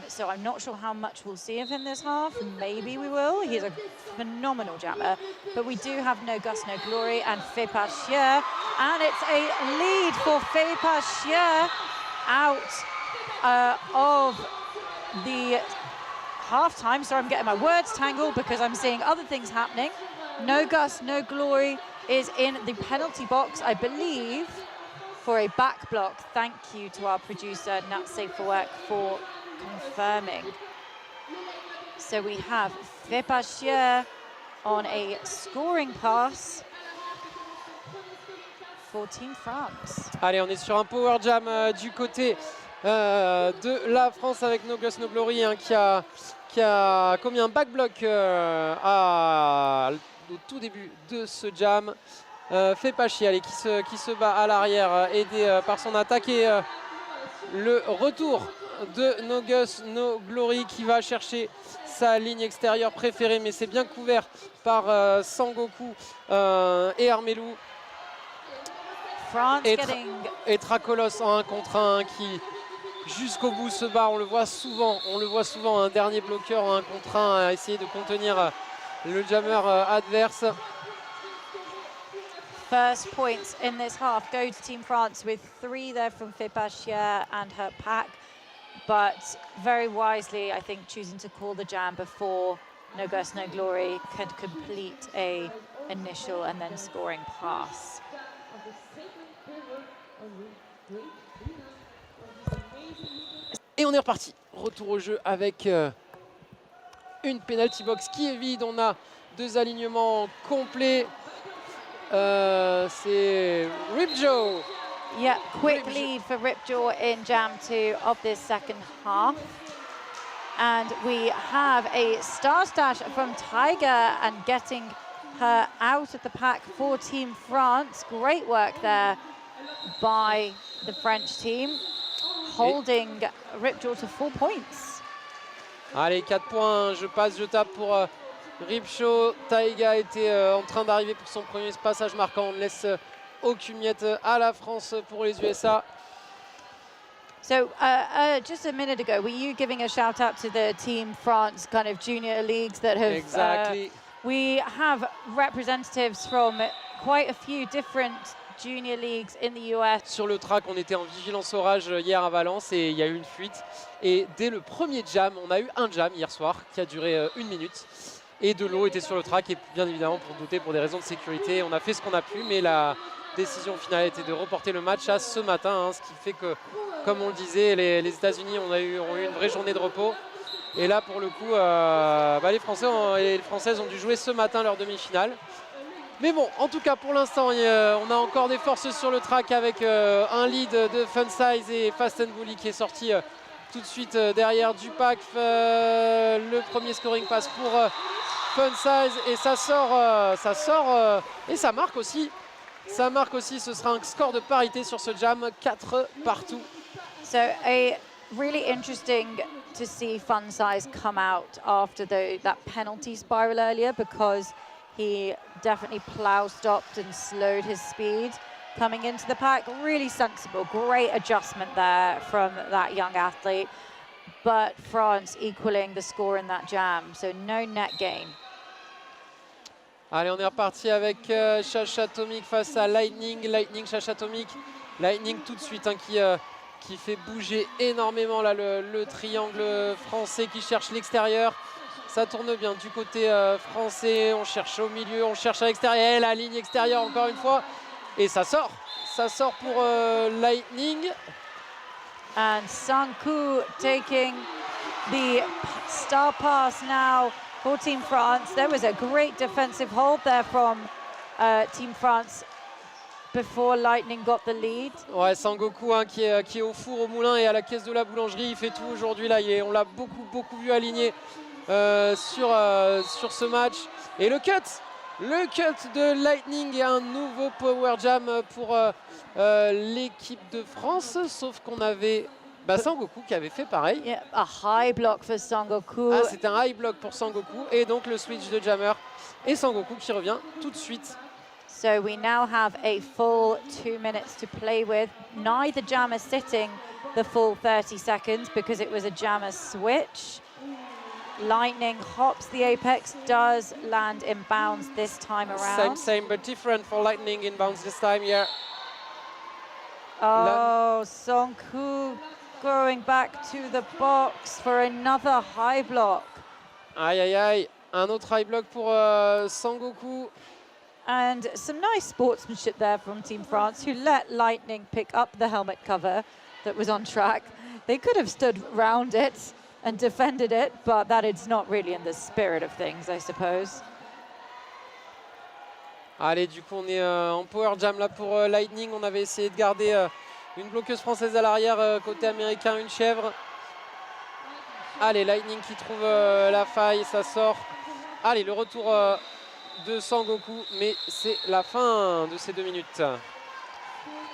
So I'm not sure how much we'll see of him this half. Maybe we will. He's a phenomenal jammer. But we do have No Gus, No Glory and Fépachier. And it's a lead for Fépachier out of the half-time. Sorry, I'm getting my words tangled because I'm seeing other things happening. No Gus, No Glory is in the penalty box, I believe, for a back block. Thank you to our producer, Nat Safe for Work, for confirming. So we have Fépachier on a scoring pass for Team France. Allez, on est sur un power jam du côté de la France avec No Gus, No Glory, hein, qui a commis un back block au tout début de ce jam. Fépachier, allez, qui se bat à l'arrière, aidé par son attaque, et le retour de No Gus, No Glory, qui va chercher sa ligne extérieure préférée, mais c'est bien couvert par Sangoku et Armelou. France et Tracolos en 1 contre 1, qui jusqu'au bout se bat. On le voit souvent, un dernier bloqueur en 1 contre 1 à essayer de contenir le jammer adverse. First points in this half go to Team France, with 3 there from Fépachier and her pack. But very wisely, I think, choosing to call the jam before No Gus, No Glory could complete a initial and then scoring pass. Et on est reparti. Retour au jeu avec une penalty box qui est vide. On a 2 alignements complets. C'est Ripjaw. Yeah, quick lead for Ripjaw in Jam 2 of this second half. And we have a star stash from Tiger and getting her out of the pack for Team France. Great work there by the French team. holding Ripjaw to 4 points. Allez, 4 points, je passe, je tape pour Ripjaw. Taiga était en train d'arriver pour son premier passage marquant. On ne laisse aucune miette à la France pour les USA. So just a minute ago, were you giving a shout out to the Team France kind of junior leagues that have... Exactly. We have representatives from quite a few different junior leagues in the US. Sur le track, on était en vigilance orage hier à Valence et il y a eu une fuite. Et dès le premier jam, on a eu un jam hier soir qui a duré 1 minute. Et de l'eau était sur le track et bien évidemment pour douter, pour des raisons de sécurité, on a fait ce qu'on a pu, mais la décision finale était de reporter le match à ce matin, hein, ce qui fait que, comme on le disait, les États-Unis ont eu une vraie journée de repos. Et là, pour le coup, les Français et les Françaises ont dû jouer ce matin leur demi-finale. Mais bon, en tout cas, pour l'instant, on a encore des forces sur le track avec un lead de Fun Size et Fast and Bully qui est sorti tout de suite derrière Dupac. Le premier scoring passe pour Fun Size et ça sort et ça marque aussi. Ça marque aussi, ce sera un score de parité sur ce jam, 4 partout. So really interesting to see Fun Size come out after that penalty spiral earlier, because he definitely plow stopped and slowed his speed coming into the pack. Really sensible, great adjustment there from that young athlete. But France equaling the score in that jam, so no net gain. Allez, on est reparti avec Chacha Atomic face à Lightning. Lightning, Chacha Atomic. Lightning tout de suite qui fait bouger énormément là, le triangle français qui cherche l'extérieur. Ça tourne bien du côté français. On cherche au milieu, on cherche à l'extérieur. Et la ligne extérieure encore une fois. Et ça sort. Ça sort pour Lightning. And Sanku taking the star pass now for Team France. There was a great defensive hold there from Team France before Lightning got the lead. Ouais, Sangoku hein, qui est au four au moulin et à la caisse de la boulangerie. Il fait tout aujourd'hui là. On l'a beaucoup vu aligné sur ce match. Et le cut de Lightning et un nouveau power jam pour l'équipe de France. Sauf qu'on avait Sangoku qui avait fait pareil. Yeah, a high block for Sangoku. Ah, c'est un high block pour Sangoku. Et donc le switch de jammer. Et Sangoku qui revient tout de suite. So we now have a full 2 minutes to play with. Neither jammer sitting the full 30 seconds because it was a jammer switch. Lightning hops the apex, does land in bounds this time around. Same, but different for Lightning in bounds this time, yeah. Oh, Sangoku going back to the box for another high block. Aïe, aïe, aïe. Un autre high block pour Sangoku. And some nice sportsmanship there from Team France, who let Lightning pick up the helmet cover that was on track. They could have stood round it and defended it, but that is not really in the spirit of things, I suppose. Allez, du coup, on est en power jam là pour Lightning. On avait essayé de garder une bloqueuse française à l'arrière, côté américain, une chèvre. Allez, Lightning qui trouve la faille, ça sort. Allez, le retour de Sangoku, mais c'est la fin de ces 2 minutes.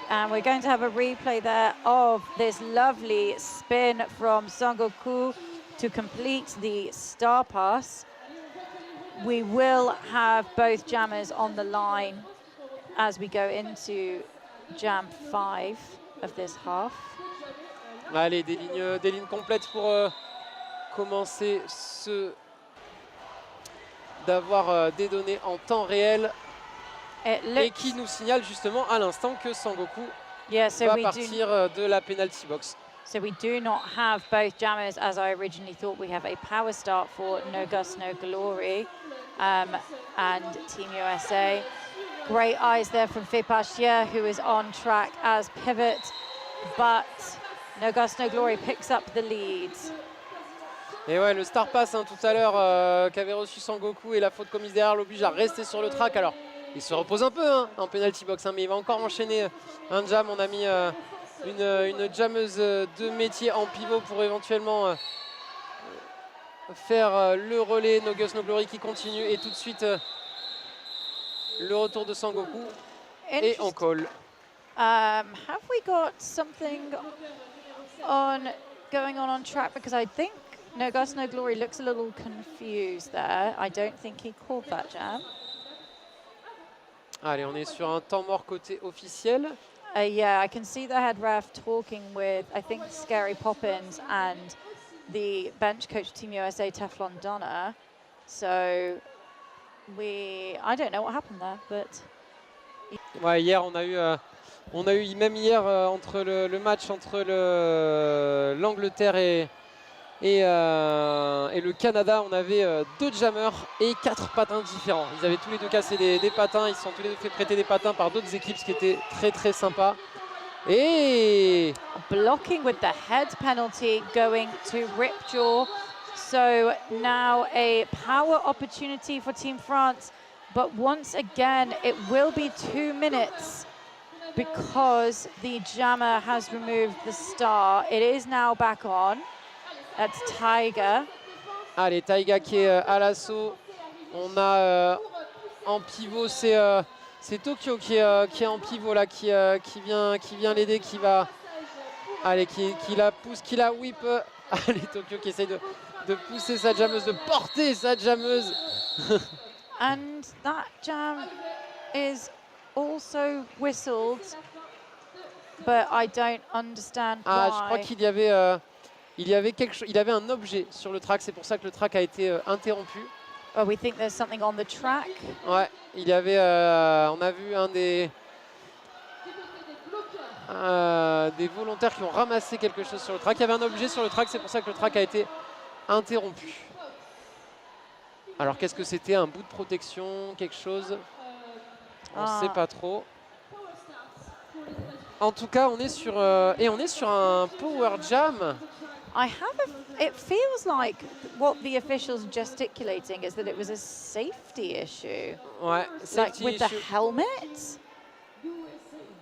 And we're going to have a replay there of this lovely spin from Sangoku to complete the star pass. We will have both jammers on the line as we go into jam 5 of this half. Allez, des lignes complètes pour commencer d'avoir des données en temps réel et qui nous signale justement à l'instant que Sangoku va partir de la penalty box. So we do not have both jammers as I originally thought. We have a power start for No Gus, No Glory and Team USA. Great eyes there from Fipashia, who is on track as pivot, but No Gus, No Glory picks up the lead. Et ouais, le star pass hein, tout à l'heure qu'avait reçu Sangoku et la faute commise derrière l'oblige à rester sur le track. Alors, il se repose un peu hein, en penalty box, hein, mais il va encore enchaîner un jam. On a mis une jammeuse de métier en pivot pour éventuellement faire le relais. No Gus, No Glory qui continue et tout de suite le retour de Sangoku et on call. Have we got something on going on track because I think No Gus No Glory looks a little confused there. I don't think he called that jam. Allez, on est sur un temps mort côté officiel. Yeah, I can see the head ref talking with, I think, Scary Poppins and the bench coach Team USA, Teflon Donna. So I don't know what happened there, but... Ouais, hier, on a eu même hier, entre le match entre l'Angleterre et le Canada, on avait 2 jammers et 4 patins différents. Ils avaient tous les deux cassé des patins, ils se sont tous les deux fait prêter des patins par d'autres équipes, ce qui était très très sympa. Et blocking with the head penalty going to Ripjaw. So now a power opportunity for Team France, but once again it will be 2 minutes because the jammer has removed the star. It is now back on. That's Taiga. Allez, Taiga qui est à l'assaut. On a en pivot, c'est Tokyo qui est en pivot là, qui vient l'aider, qui la pousse, qui la whip. Allez, Tokyo qui essaye de pousser sa jammeuse, de porter sa jammeuse. And that jam is also whistled, but I don't understand why. Je crois qu'il y avait quelque chose, il avait un objet sur le track, c'est pour ça que le track a été interrompu. Oh, we think there's something on the track. Ouais, il y avait, on a vu un des volontaires qui ont ramassé quelque chose sur le track. Il y avait un objet sur le track, c'est pour ça que le track a été interrompu. Alors qu'est-ce que c'était? Un bout de protection, quelque chose? On ne sait pas trop. En tout cas, on est sur un power jam. It feels like what the officials gesticulating is that it was a safety issue. Ouais, like with the helmet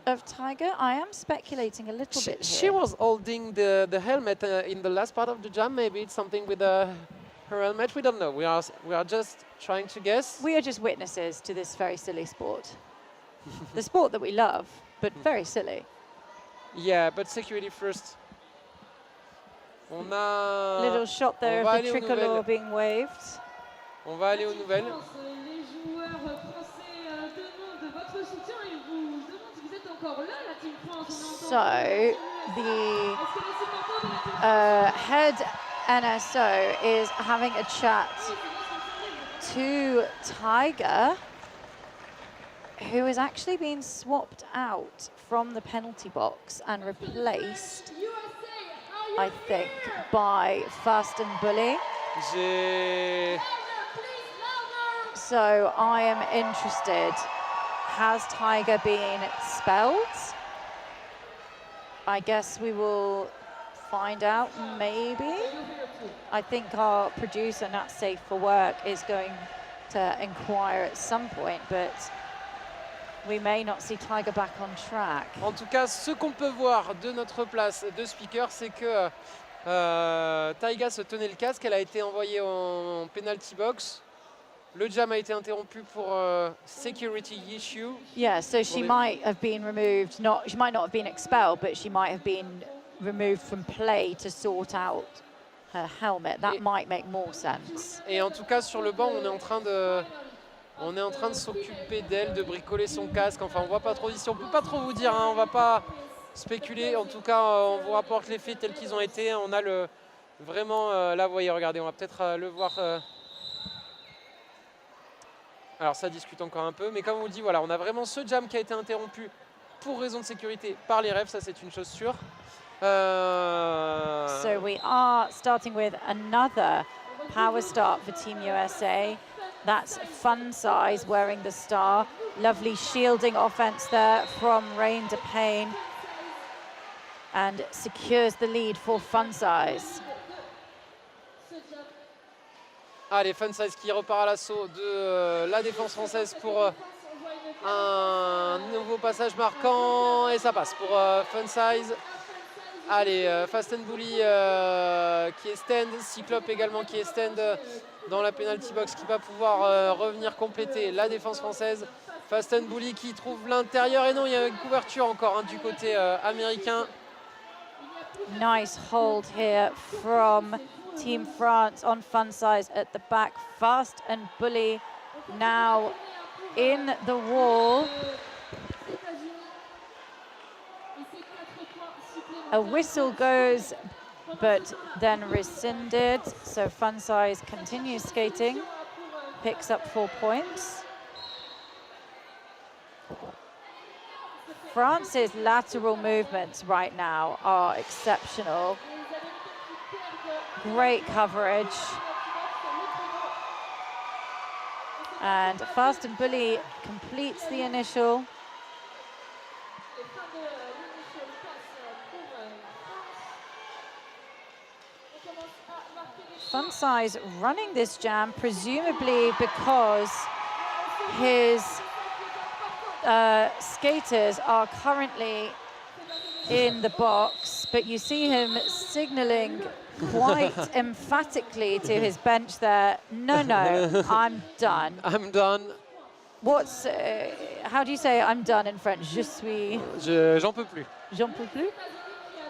of Tiger. I am speculating a little bit here. She was holding the helmet in the last part of the jam. Maybe it's something with her helmet. We don't know. We are just trying to guess. We are just witnesses to this very silly sport. The sport that we love, but very silly. Yeah, but security first. On a... Little shot there of the tricolore being waved. On va aller aux nouvelles. So the head NSO is having a chat to Tiger, who is actually being swapped out from the penalty box and replaced, I think, by Fast and Bully. So I am interested. Has Tiger been expelled? I guess we will find out, maybe. I think our producer, Not Safe for Work, is going to inquire at some point, but we may not see Tiger back on track. En tout cas, ce qu'on peut voir de notre place de speaker, c'est que Taiga se tenait le casque, elle a été envoyée en penalty box. Le jam a été interrompu pour security issue. Yeah, so she might have been removed. She might not have been expelled, but she might have been removed from play to sort out her helmet. That might make more sense. Et en tout cas, sur le banc, on est en train de s'occuper d'elle, de bricoler son casque. Enfin, on voit pas trop ici. On peut pas trop vous dire. Hein, on va pas spéculer. En tout cas, on vous rapporte les faits tels qu'ils ont été. On a vraiment là, vous voyez, regardez, on va peut-être le voir. Alors ça discute encore un peu, mais comme on vous dit, voilà, on a vraiment ce jam qui a été interrompu pour raison de sécurité par les refs, ça c'est une chose sûre. So we are starting with another power start for Team USA. That's Fun Size wearing the star. Lovely shielding offense there from Rain to Pain, and secures the lead for Fun Size. Allez, Fun Size qui repart à l'assaut de la défense française pour un nouveau passage marquant. Et ça passe pour Fun Size. Allez, Fast and Bully qui est stand. Cyclope également qui est stand dans la penalty box, qui va pouvoir revenir compléter la défense française. Fast and Bully qui trouve l'intérieur. Et non, il y a une couverture encore du côté américain. Nice hold here from Team France on fun size at the back. Fast and Bully now in the wall. A whistle goes, but then rescinded. So fun size continues skating, picks up 4 points. France's lateral movements right now are exceptional. Great coverage. And Fast and Bully completes the initial. Fun size running this jam, presumably because his skaters are currently in the box, but you see him signaling quite emphatically to his bench there, no, I'm done. I'm done. What's, how do you say I'm done in French? Je suis... J'en peux plus. J'en peux plus?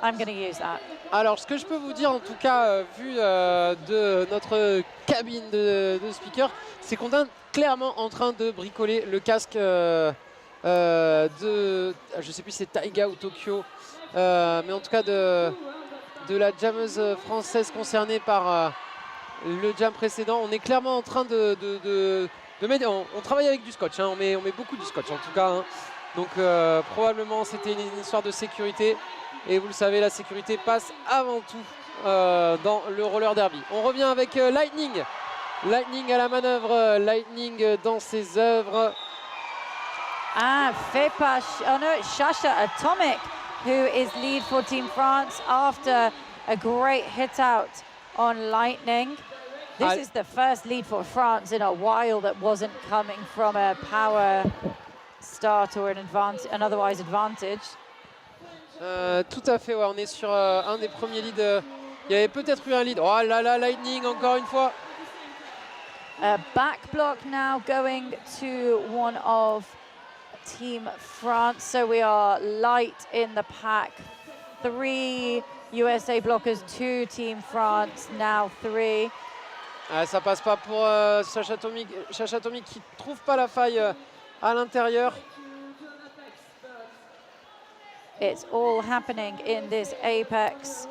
I'm going to use that. Alors, ce que je peux vous dire, en tout cas, vu de notre cabine de speaker, c'est qu'on est clairement en train de bricoler le casque de, je sais plus si c'est Taiga ou Tokyo, mais en tout cas de la jammeuse française concernée par le jam précédent. On est clairement en train de mettre, on travaille avec du scotch, hein, on met beaucoup du scotch en tout cas, hein. Donc probablement c'était une histoire de sécurité. Et vous le savez, la sécurité passe avant tout dans le roller derby. On revient avec Lightning. Lightning à la manœuvre, Lightning dans ses œuvres. Ah, oh no, Shasha Atomic, who is lead for Team France after a great hit out on Lightning. This is the first lead for France in a while that wasn't coming from a power start or an otherwise advantage. Tout à fait, ouais, on est sur un des premiers leads. Il y avait peut-être eu un lead. Oh là là, Lightning encore une fois. Back block now going to one of Team France. So we are light in the pack. 3 USA blockers, 2 Team France, now 3. Ça passe pas pour Chacha Atomic qui trouve pas la faille à l'intérieur. It's all happening in this apex.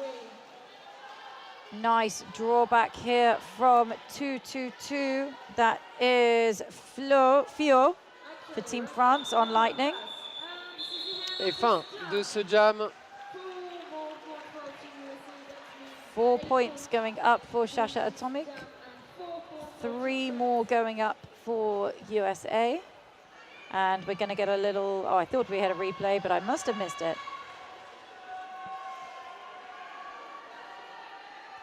Nice drawback here from 222. That is Fio for Team France on Lightning. Et fin de ce jam. 4 points going up for Shasha Atomic. 3 more going up for USA. And we're going to get a little, oh, I thought we had a replay, but I must have missed it.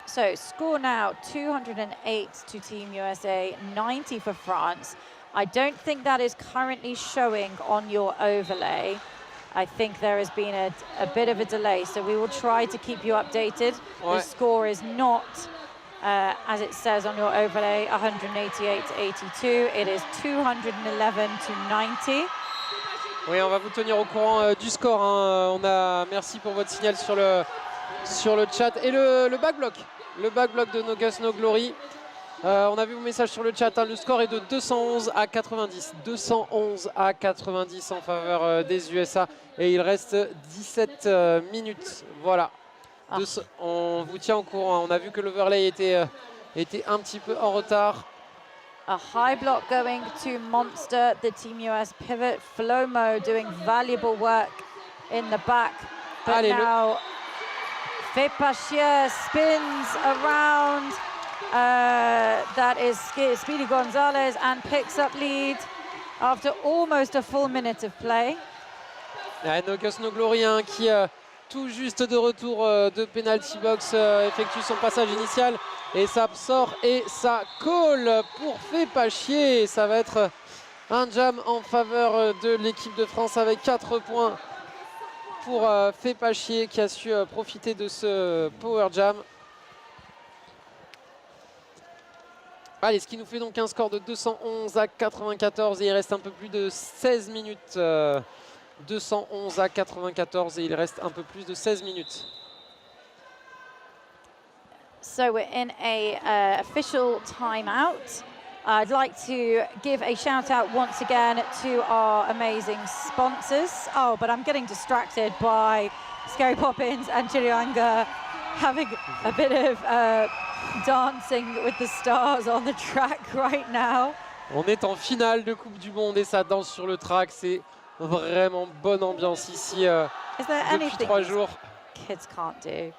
So score now 208 to Team USA, 90 for France. I don't think that is currently showing on your overlay. I think there has been a bit of a delay, so we will try to keep you updated. Ouais. The score is not, as it says on your overlay, 188 to 82. It is 211 to 90. Oui, on va vous tenir au courant du score, hein. Merci pour votre signal sur le chat. Et le backblock. Le backblock de No Guts, No Glory. On a vu vos messages sur le chat, hein. Le score est de 211 à 90. 211 à 90 en faveur des USA. Et il reste 17 minutes. Voilà. On vous tient au courant. On a vu que l'overlay était un petit peu en retard. A high block going to Monster, the Team US pivot. Flomo doing valuable work in the back. But Allez, now Fepachier spins around. That is Speedy Gonzalez and picks up lead after almost a full minute of play. No Guts, No Glory, hein, qui tout juste de retour de penalty box effectue son passage initial et ça sort et ça colle pour Fepachier. Ça va être un jam en faveur de l'équipe de France avec 4 points pour Fepachier qui a su profiter de ce power jam. Allez, ce qui nous fait donc un score de 211 à 94 et il reste un peu plus de 16 minutes. 211 à 94 et il reste un peu plus de 16 minutes. So we're in a official timeout. I'd like to give a shout out once again to our amazing sponsors. Oh, but I'm getting distracted by Scary Poppins and Chirianga having a bit of dancing with the stars on the track right now. On est en finale de Coupe du Monde et ça danse sur le track. C'est vraiment bonne ambiance ici depuis 3 jours. Kids can't do.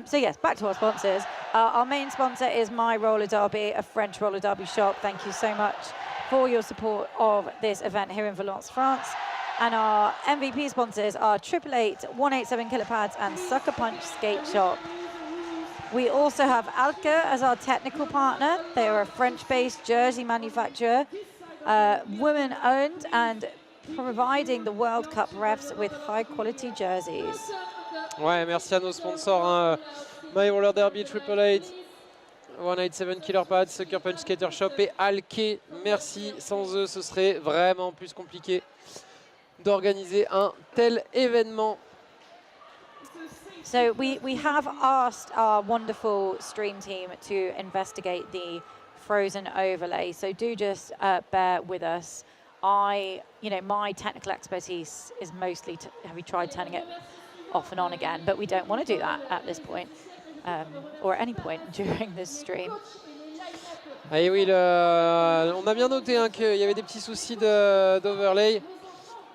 So yes, back to our sponsors. Our main sponsor is My Roller Derby, a French roller derby shop. Thank you so much for your support of this event here in Valence, France. And our MVP sponsors are 888, 187 Kilopads and Sucker Punch Skate Shop. We also have Alka as our technical partner. They are a French-based jersey manufacturer, women-owned, and providing the World Cup refs with high-quality jerseys. Ouais, merci à nos sponsors, hein. My Roller Derby, 888, 187 Killer Pads, Sucker Punch Skater Shop et Alke. Merci, sans eux, ce serait vraiment plus compliqué d'organiser un tel événement. So we have asked our wonderful stream team to investigate the frozen overlay. So do just bear with us. My technical expertise is mostly have you tried turning it off and on again, but we don't want to do that at this point, or at any point during this stream. Ah et oui, on a bien noté hein, qu'il y avait des petits soucis d'overlay.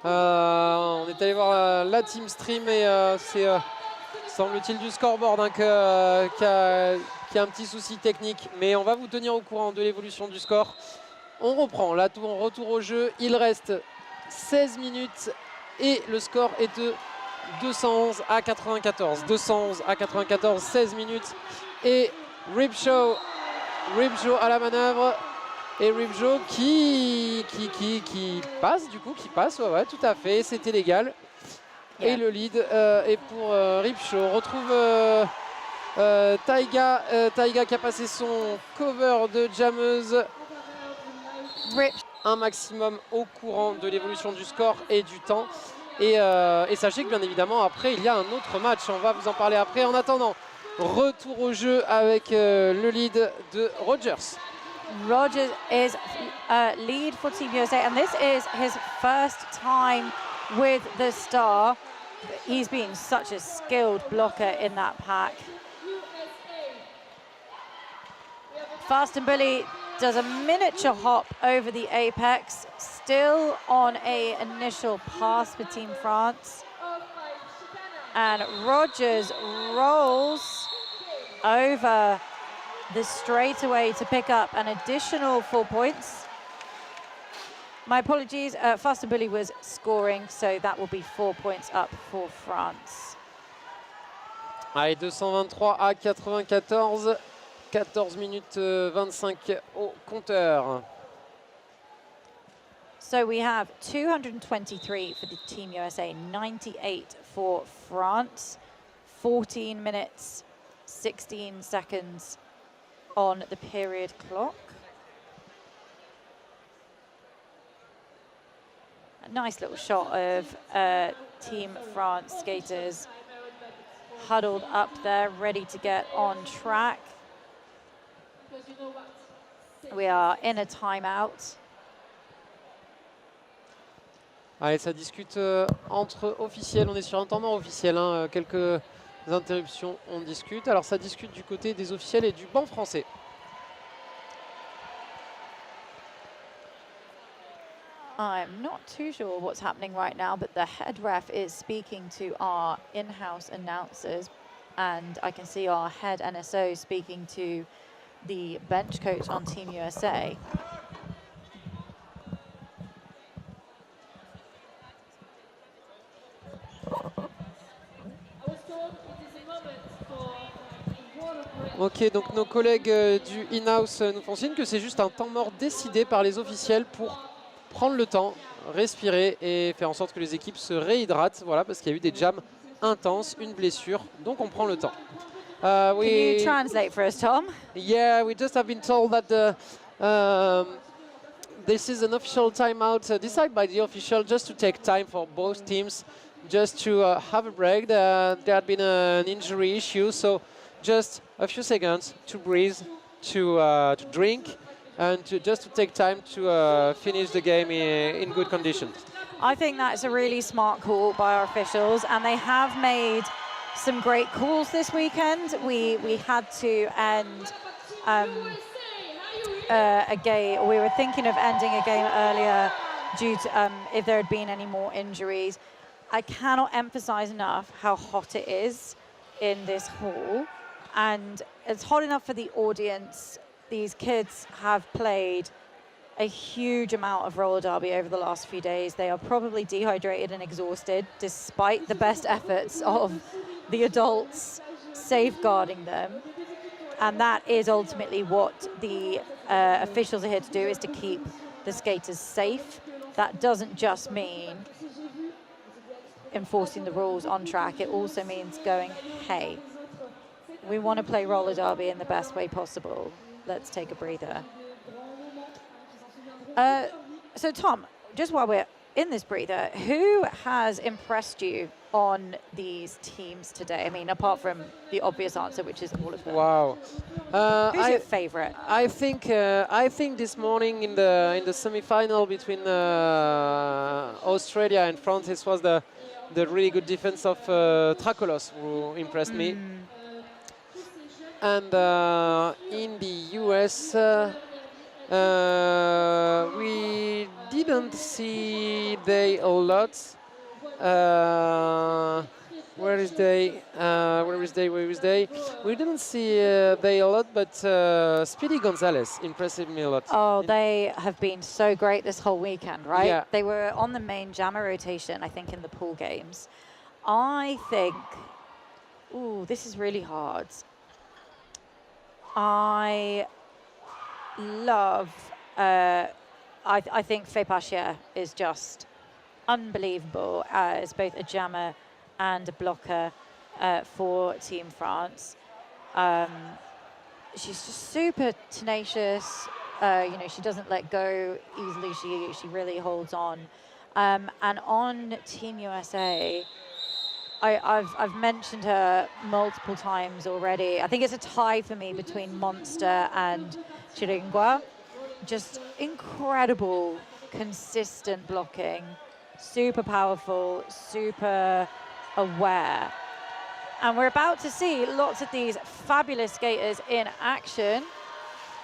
On est allé voir la team stream et c'est semble-t-il du scoreboard hein, qui a un petit souci technique, mais on va vous tenir au courant de l'évolution du score. On reprend, là, retour au jeu, il reste 16 minutes et le score est de 211 à 94. 211 à 94, 16 minutes et Ripshaw à la manœuvre. Et Ripshaw qui passe, du coup, ouais, tout à fait, c'était légal. Yeah. Et le lead est pour Ripshaw. On retrouve Taiga qui a passé son cover de jammeuse. Un maximum au courant de l'évolution du score et du temps. Et sachez que bien évidemment après il y a un autre match, on va vous en parler après. En attendant, retour au jeu avec le lead de Rogers. Rogers is lead for Team USA and this is his first time with the star. He's been such a skilled blocker in that pack. Fast and Bully does a miniature hop over the apex, still on an initial pass for Team France. And Rogers rolls over the straightaway to pick up an additional 4 points. My apologies, Fast and Bully was scoring, so that will be 4 points up for France. Allez, 223 à 94. 14 minutes 25 au compteur. So we have 223 for the Team USA, 98 for France, 14 minutes, 16 seconds on the period clock. A nice little shot of Team France skaters huddled up there, ready to get on track. We are in a timeout. Allez, ça discute entre officiels. On est sur un temps mort officiel. Hein, quelques interruptions, on discute. Alors, ça discute du côté des officiels et du banc français. I'm not too sure what's happening right now, but the head ref is speaking to our in-house announcers, and I can see our head NSO speaking to the bench coach on Team USA. Ok, donc nos collègues du in-house nous font signe que c'est juste un temps mort décidé par les officiels pour prendre le temps, respirer et faire en sorte que les équipes se réhydratent. Voilà, parce qu'il y a eu des jams intenses, une blessure, donc on prend le temps. Can you translate for us, Tom? Yeah, we just have been told that this is an official timeout decided by the official just to take time for both teams, just to have a break. There had been an injury issue, so just a few seconds to breathe, to drink, and just to take time to finish the game in good conditions. I think that's a really smart call by our officials, and they have made some great calls this weekend. We had to end a game. We were thinking of ending a game earlier due to if there had been any more injuries. I cannot emphasize enough how hot it is in this hall, and it's hot enough for the audience. These kids have played a huge amount of roller derby over the last few days. They are probably dehydrated and exhausted, despite the best efforts of the adults safeguarding them. And that is ultimately what the officials are here to do, is to keep the skaters safe. That doesn't just mean enforcing the rules on track. It also means going, hey, we want to play roller derby in the best way possible. Let's take a breather. So Tom, just while we're in this breather, who has impressed you on these teams today? I mean, apart from the obvious answer, which is all of them. Wow. Who's your favorite? I think this morning in the semi-final between Australia and France, this was the really good defense of Tracolos who impressed me. And in the US, we didn't see they a lot. Where is they? We didn't see they a lot, but Speedy Gonzalez impressed me a lot. Oh, they have been so great this whole weekend, right? Yeah. They were on the main jammer rotation, I think, in the pool games. I think, ooh, this is really hard. I love, I think Fé Pachier is just unbelievable as both a jammer and a blocker for Team France. She's just super tenacious. You know, she doesn't let go easily. She really holds on. And on Team USA, I've mentioned her multiple times already. I think it's a tie for me between Monster and Chiringua. Just incredible, consistent blocking, super powerful, super aware. And we're about to see lots of these fabulous skaters in action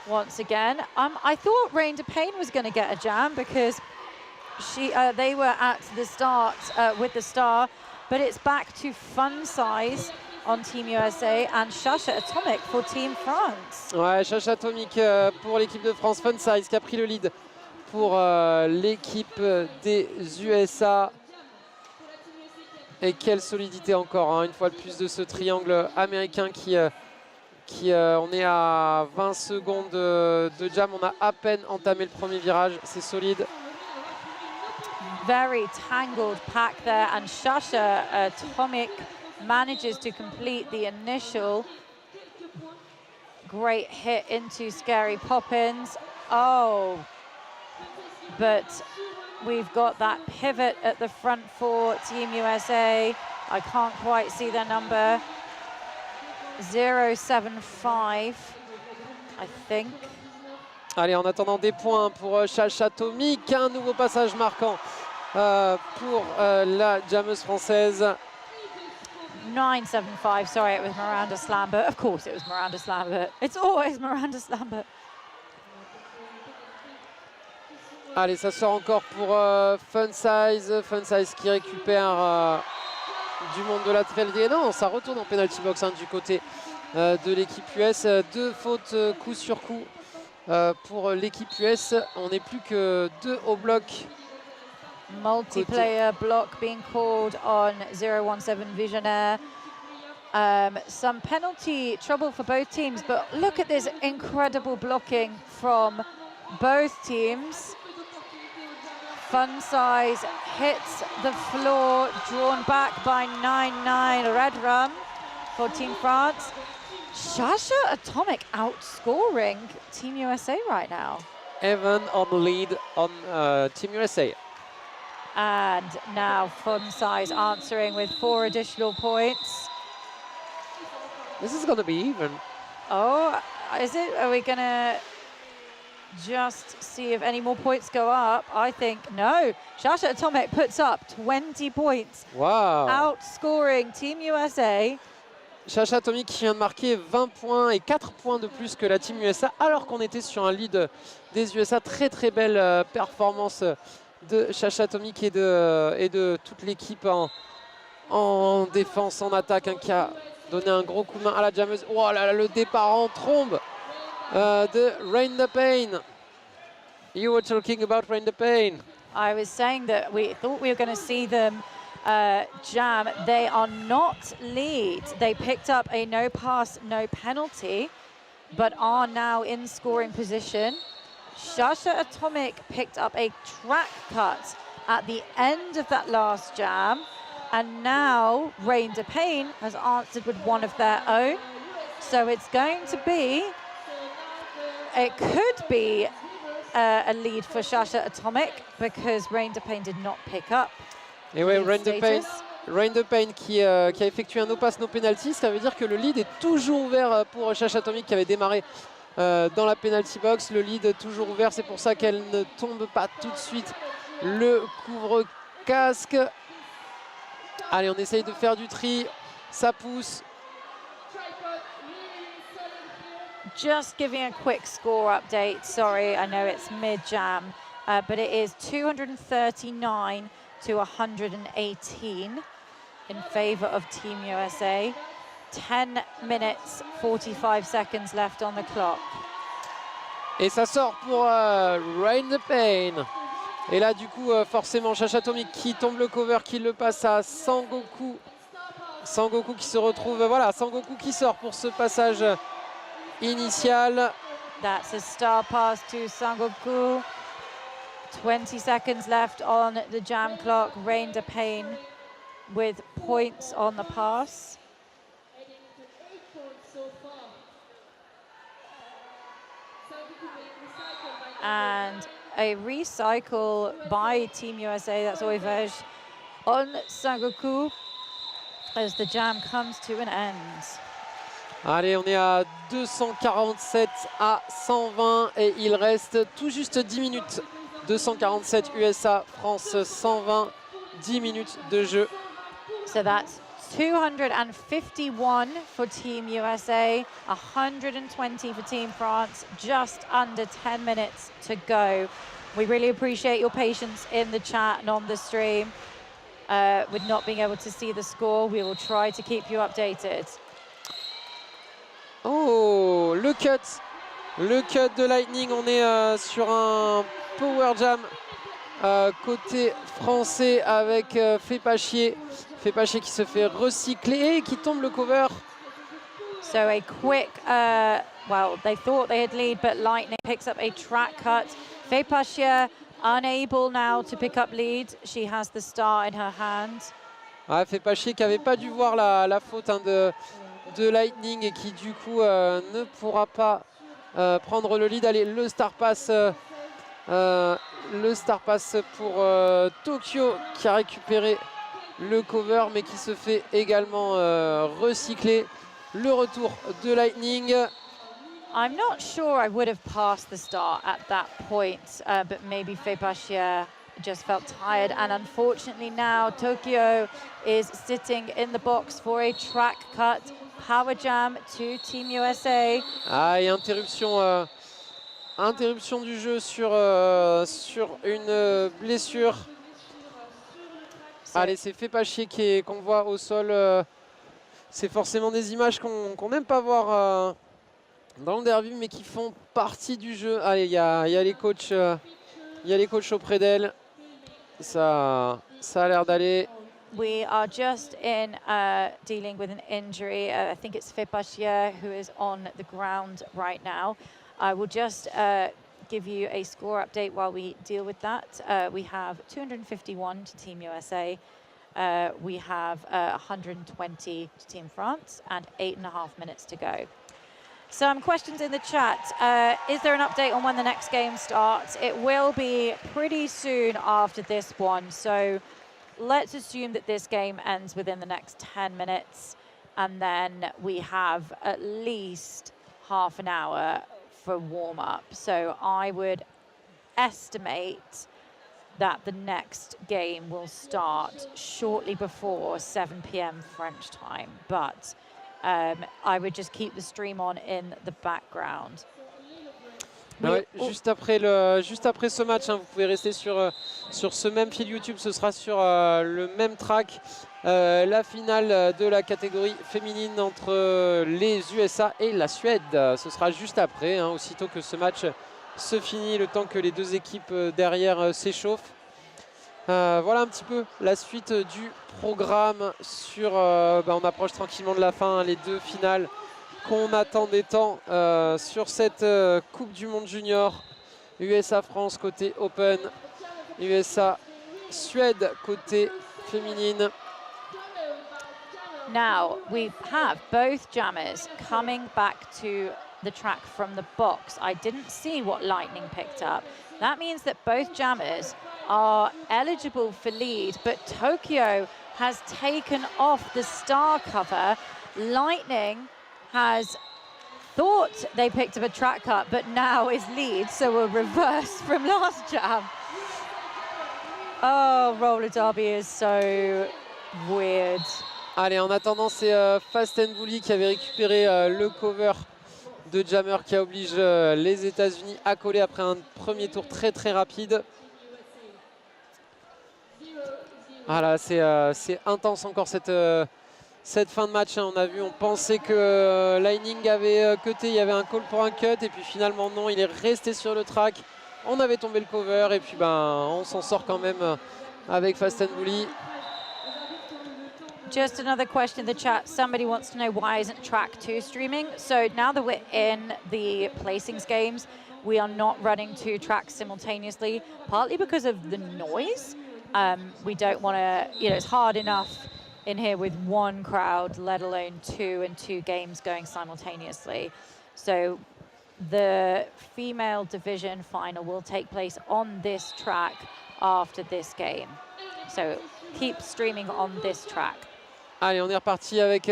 once again. I thought Rain DePayne was going to get a jam because they were at the start with the star, but it's back to Fun Size on Team USA and Chacha Atomic for Team France. Ouais, Chacha Atomic pour l'équipe de France, Fun Size qui a pris le lead pour l'équipe des USA. Et quelle solidité encore, hein, une fois de plus de ce triangle américain qui on est à 20 secondes de jam, on a à peine entamé le premier virage, c'est solide. Very tangled pack there, and Chacha Atomic manages to complete the initial great hit into Scary Poppins. Oh, but we've got that pivot at the front for Team USA. I can't quite see their number. 075, I think. Allez, en attendant des points pour Chacha Atomic, un nouveau passage marquant pour la jammeuse française. 975, sorry, it was Miranda Slambert. Of course it was Miranda Slambert. It's always Miranda Slambert. Allez, ça sort encore pour Fun Size qui récupère du monde de la trélie. Non, ça retourne en penalty box hein, du côté de l'équipe US. Deux fautes coup sur coup pour l'équipe US. On n'est plus que 2 au bloc. Multiplayer block being called on 017 Visionaire. Some penalty trouble for both teams, but look at this incredible blocking from both teams. Fun Size hits the floor, drawn back by 9-9 Red Rum for Team France. Chacha Atomic outscoring Team USA right now. Evan on the lead on Team USA. And now Fun Size answering with 4 additional points. This is going to be even. Oh, is it? Are we going to just see if any more points go up? I think no. Sasha Atomic puts up 20 points, Wow. outscoring Team USA. Sasha Atomic qui vient de marquer 20 points et 4 points de plus que la Team USA, alors qu'on était sur un lead des USA. Très très belle performance de Sasha Atomic et de toute l'équipe en défense, en attaque, qui a donné un gros coup de main à la jammeuse. Oh là là, le départ en trombe de Rain the Pain. You were talking about Rain the Pain. I was saying that we thought we were going to see them jam. They are not lead. They picked up a no pass, no penalty, but are now in scoring position. Sasha Atomic picked up a track cut at the end of that last jam, and now Rain de Pain has answered with one of their own. So it's going to be, it could be a lead for Sasha Atomic because Rain de Pain did not pick up. Et ouais, Rain de Pain qui a effectué un no pass no penalty, ça veut dire que le lead est toujours ouvert pour Sasha Atomic qui avait démarré dans la penalty box. Le lead est toujours ouvert, c'est pour ça qu'elle ne tombe pas tout de suite. Le couvre-casque. Allez, on essaye de faire du tri, ça pousse. Just giving a quick score update. Sorry, I know it's mid-jam, but it is 239 to 118 in favor of Team USA. 10 minutes, 45 seconds left on the clock. Et ça sort pour Rain the Pain. Et là, du coup, forcément, Sasha Atomic qui tombe le cover, qui le passe à Sangoku. Sangoku qui se retrouve, voilà, Sangoku qui sort pour ce passage initial. That's a star pass to Sangoku. 20 seconds left on the jam clock. Rain de Pain with points on the pass. And a recycle by Team USA, that's O22, on Sangoku as the jam comes to an end. Allez, on est à 247 à 120 et il reste tout juste 10 minutes. 247 USA, France 120, 10 minutes de jeu. So that's 251 for Team USA, 120 for Team France, just under 10 minutes to go. We really appreciate your patience in the chat and on the stream. With not being able to see the score, we will try to keep you updated. Oh, le cut de Lightning, on est sur un power jam côté français avec Fépachier qui se fait recycler et qui tombe le cover. So a quick, well, they thought they had lead, but Lightning picks up a track cut. Fépachier unable now to pick up lead. She has the star in her hand. Ouais, Fépachier qui n'avait pas dû voir la faute de Lightning et qui du coup ne pourra pas prendre le lead. Allez, le star pass pour Tokyo qui a récupéré le cover mais qui se fait également recycler. Le retour de Lightning. I'm not sure I would have passed the star at that point, but maybe Fépachier just felt tired, and unfortunately now Tokyo is sitting in the box for a track cut. Power jam to Team USA. Ah, et interruption du jeu sur une blessure. Allez, c'est Fépachier qu'on voit au sol. C'est forcément des images qu'on n'aime pas voir dans le derby, mais qui font partie du jeu. Allez, il y a les coachs auprès d'elle. Ça a l'air d'aller. We are just in dealing with an injury. I think it's Fépachier who is on the ground right now. I will just give you a score update while we deal with that. We have 251 to Team USA. We have 120 to Team France and 8.5 minutes to go. Some questions in the chat. Is there an update on when the next game starts? It will be pretty soon after this one. So let's assume that this game ends within the next 10 minutes. and then we have at least half an hour for warm-up. So I would estimate that the next game will start shortly before 7 p.m. French time, but I would just keep the stream on in the background. Ouais, juste après ce match, hein, vous pouvez rester sur ce même fil YouTube, ce sera sur le même track, la finale de la catégorie féminine entre les USA et la Suède. Ce sera juste après, hein, aussitôt que ce match se finit, le temps que les deux équipes derrière s'échauffent. Voilà un petit peu la suite du programme sur, on approche tranquillement de la fin, hein, les deux finales qu'on attendait tant sur cette Coupe du Monde Junior. USA-France côté Open, USA-Suède côté féminine. Now we have both jammers coming back to the track from the box. I didn't see what Lightning picked up. That means that both jammers are eligible for lead, but Tokyo has taken off the star cover. Lightning has thought they picked up a track cut, but now is lead, so a reverse from last jam. Oh, roller derby is so weird. Allez, en attendant, c'est Fast and Bully qui avait récupéré le cover de jammer qui oblige les États-Unis à coller après un premier tour très très rapide. Voilà, c'est intense encore cette fin de match, hein. On a vu, on pensait que Lightning avait cuté, il y avait un call pour un cut, et puis finalement non, il est resté sur le track. On avait tombé le cover, et puis on s'en sort quand même avec Fast and Bully. Just another question in the chat. Somebody wants to know why isn't track 2 streaming? So now that we're in the placings games, we are not running 2 tracks simultaneously, partly because of the noise. We don't want to, it's hard enough in here with one crowd, let alone 2 and 2 games going simultaneously. So the female division final will take place on this track after this game. So keep streaming on this track. Allez, on est reparti avec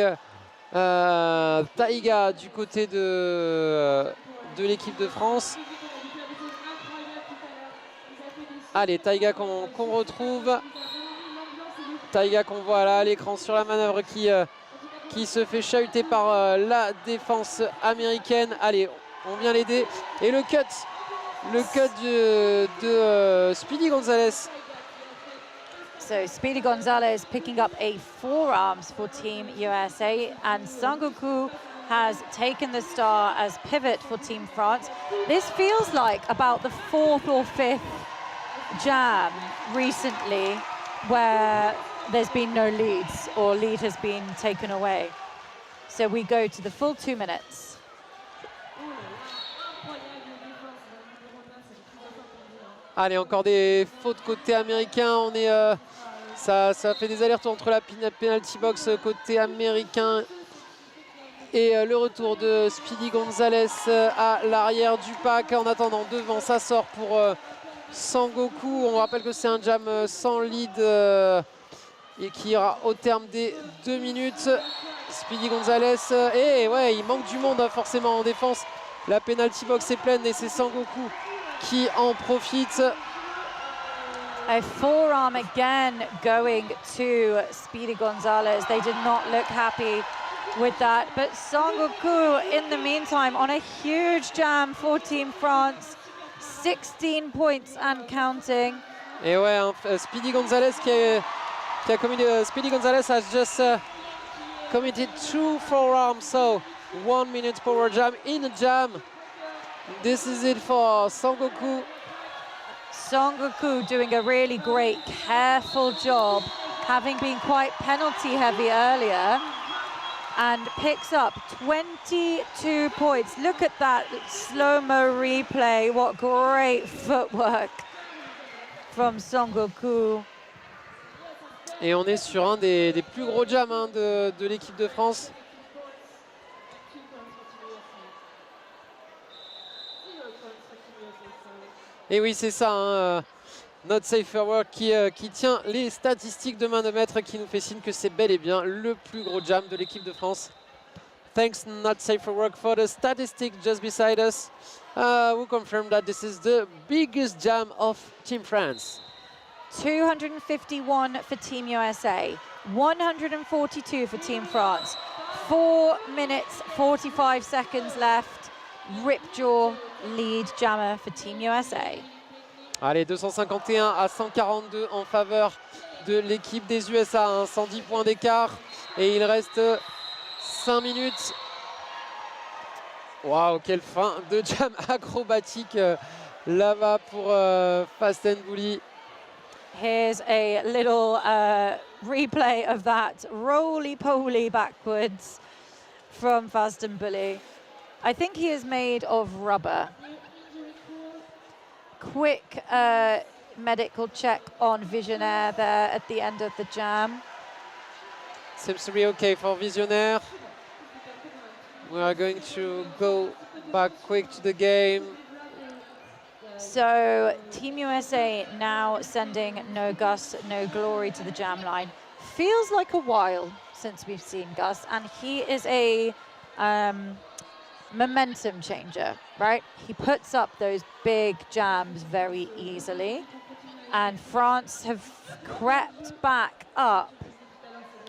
Taiga du côté de l'équipe de France. Allez, Taiga qu'on retrouve. Taiga qu'on voit là à l'écran sur la manœuvre qui se fait chahuter par la défense américaine. Allez, on vient l'aider. Et le cut de Speedy Gonzalez. So Speedy Gonzalez picking up a forearms for Team USA, and Sangoku has taken the star as pivot for Team France. This feels like about the 4th or 5th jam recently where there's been no leads or lead has been taken away. So we go to the full 2 minutes. Allez, encore des fautes côté américain. On est, ça fait des allers-retours entre la penalty box côté américain et le retour de Speedy Gonzalez à l'arrière du pack. En attendant, devant, ça sort pour Sangoku. On rappelle que c'est un jam sans lead et qui ira au terme des 2 minutes. Speedy Gonzalez, et ouais, il manque du monde hein, forcément en défense. La penalty box est pleine et c'est Sangoku qui en profite. A forearm again going to Speedy Gonzalez. They did not look happy with that, but Sangoku in the meantime on a huge jam for Team France. 16 points and counting. Et ouais, hein, Speedy Gonzalez qui a commis, Speedy Gonzalez has just committed 2 forearms, so 1 minute power jam in a jam. This is it for Sangoku. Sangoku doing a really great, careful job, having been quite penalty heavy earlier, and picks up 22 points. Look at that slow-mo replay. What great footwork from Sangoku. Et on est sur un des plus gros jams hein, de l'équipe de France. Et oui, c'est ça, hein, notre Safer Work qui tient les statistiques de main de maître et qui nous fait signe que c'est bel et bien le plus gros jam de l'équipe de France. Thanks, Not Safer Work, for the statistic just beside us, who confirmed that this is the biggest jam of Team France. 251 for Team USA, 142 for Team France. 4 minutes, 45 seconds left. Ripjaw lead jammer for Team USA. Allez, 251 à 142 en faveur de l'équipe des USA, hein, 110 points d'écart. Et il reste 5 minutes. Waouh, quelle fin de jam acrobatique là-bas pour Fast and Bully. Here's a little replay of that roly-poly backwards from Fast and Bully. I think he is made of rubber. Quick medical check on Visionaire there at the end of the jam. Seems to be okay for Visionaire. We are going to go back quick to the game. So Team USA now sending No Gus, No Glory to the jam line. Feels like a while since we've seen Gus, and he is a momentum changer, right? He puts up those big jams very easily, and France have crept back up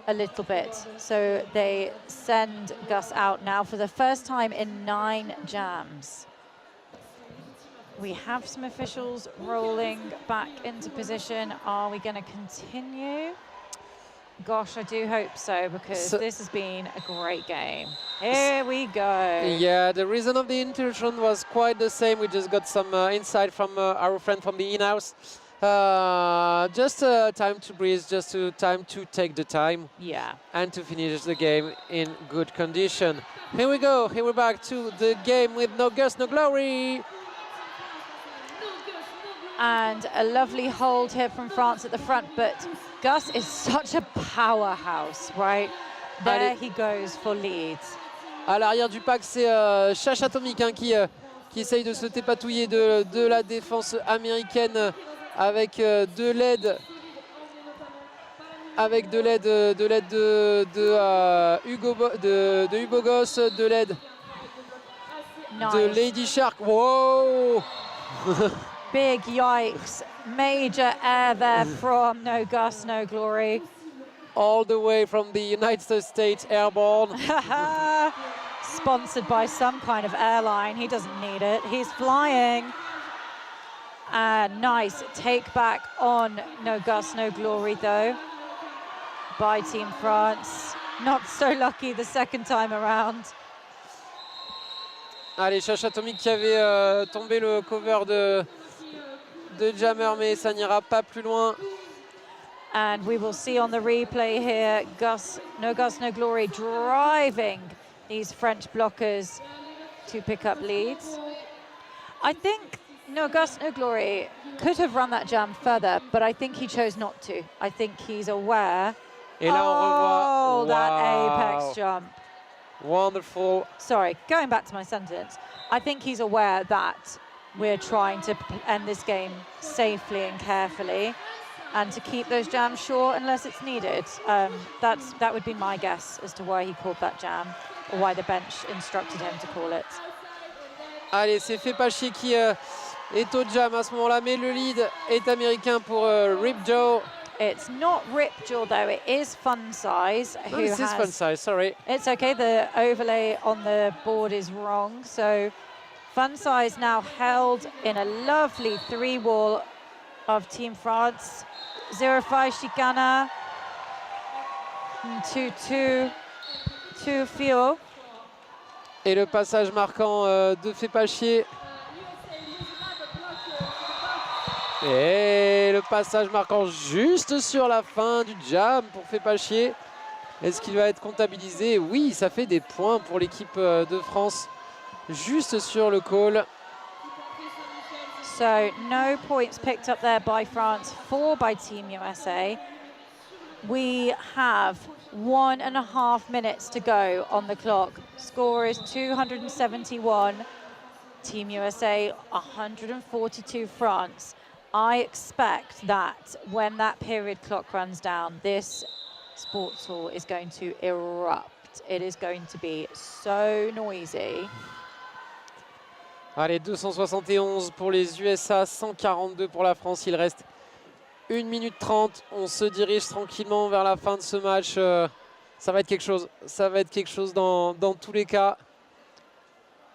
a little bit. So they send Gus out now for the first time in 9 jams. We have some officials rolling back into position. Are we going to continue? Gosh, I do hope so, because this has been a great game. Here we go. Yeah, the reason of the intrusion was quite the same. We just got some insight from our friend from the in-house. Just time to breathe, just time to take the time. Yeah. And to finish the game in good condition. Here we go. Here we're back to the game with No Gus, No Glory. And a lovely hold here from France at the front, but Gus is such a powerhouse, right? There he goes for leads. À l'arrière du pack, c'est Chache Atomique hein, qui essaye de se dépatouiller de la défense américaine avec de l'aide. Avec de l'aide de Hugo Goss, de l'aide de Lady Shark. Wow. Big yikes. Major air there from No Gus, No Glory. All the way from the United States airborne. Sponsored by some kind of airline. He doesn't need it. He's flying. Nice take back on No Gus, No Glory though by Team France. Not so lucky the second time around. Allez, Chache Atomique qui avait tombé le cover de Jammer, mais ça n'ira pas plus loin. And we will see on the replay here, No Gus, No Glory driving these French blockers to pick up leads. I think No Gus, No Glory could have run that jam further, but I think he chose not to. I think he's aware. Et là, on revoit. Oh, that apex jump. Wonderful. Sorry, going back to my sentence. I think he's aware that we're trying to end this game safely and carefully, and to keep those jams short unless it's needed. That would be my guess as to why he called that jam, or why the bench instructed him to call it. Allez, c'est Fepachier qui est au jam à ce moment-là, mais le lead est américain pour Ripjaw. It's not Ripjaw though, it is Fun Size. No, this is Fun Size, sorry. It's okay, the overlay on the board is wrong. So Fun Size now held in a lovely 3-wall of Team France. 0-5 Chicana, 2-2, 2-Fio. Et le passage marquant de Fepachier. Et le passage marquant juste sur la fin du jam pour Fepachier. Est-ce qu'il va être comptabilisé? Oui, ça fait des points pour l'équipe de France. Juste sur le call. So no points picked up there by France, 4 by Team USA. We have 1.5 minutes to go on the clock. Score is 271 Team USA 142 France. I expect that when that period clock runs down, this sports hall is going to erupt. It is going to be so noisy. Allez, 271 pour les USA, 142 pour la France. Il reste 1 minute 30. On se dirige tranquillement vers la fin de ce match. Ça va être quelque chose. Ça va être quelque chose dans tous les cas.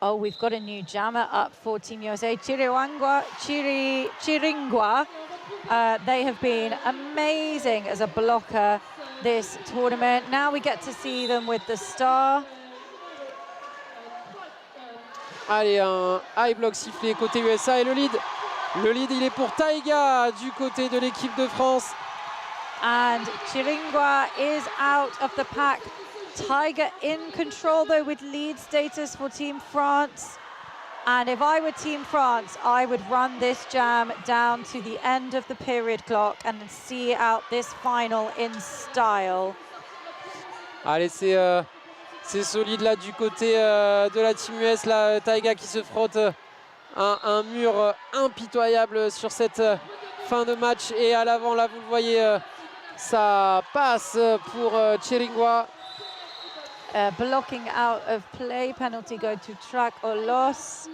Oh, we've got a new jammer up for Team USA, Chiringwa. They have been amazing as a blocker this tournament. Now we get to see them with the star. Allez, un high block sifflé côté USA et le lead. Le lead, il est pour Taiga du côté de l'équipe de France. And Chiringwa is out of the pack. Tiger in control though with lead status for Team France. And if I were Team France, I would run this jam down to the end of the period clock and see out this final in style. Allez, c'est solide là du côté de la Team US. Là, Taiga qui se frotte un mur impitoyable sur cette fin de match. Et à l'avant, là, vous le voyez, ça passe pour Chiringwa. Blocking out of play, penalty go to track or loss.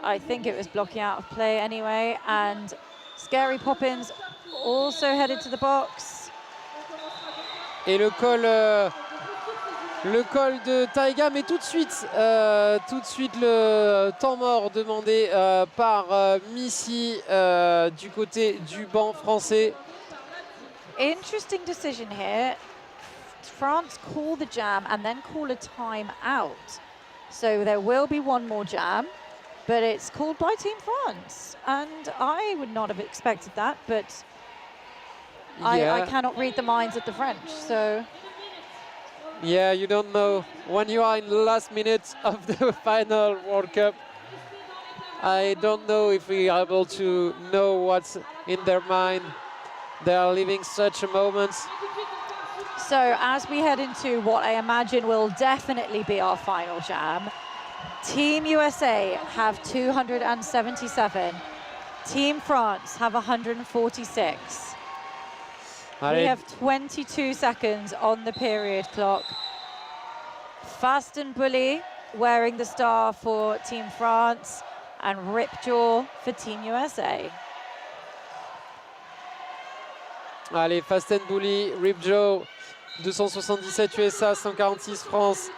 I think it was blocking out of play anyway. And Scary Poppins also headed to the box. Et le col de Taiga, mais tout de suite le temps mort demandé par Missy du côté du banc français. Interesting decision here. France call the jam and then call a time out. So there will be one more jam, but it's called by Team France. And I would not have expected that, but Yeah. I cannot read the minds of the French, so... Yeah, you don't know. When you are in the last minute of the final World Cup, I don't know if we are able to know what's in their mind. They are living such a moment. So as we head into what I imagine will definitely be our final jam, Team USA have 277. Team France have 146. Allez. We have 22 seconds on the period clock. Fast and Bully wearing the star for Team France and Ripjaw for Team USA. Allez, Fast and Bully, Ripjaw, 277 USA, 146 France.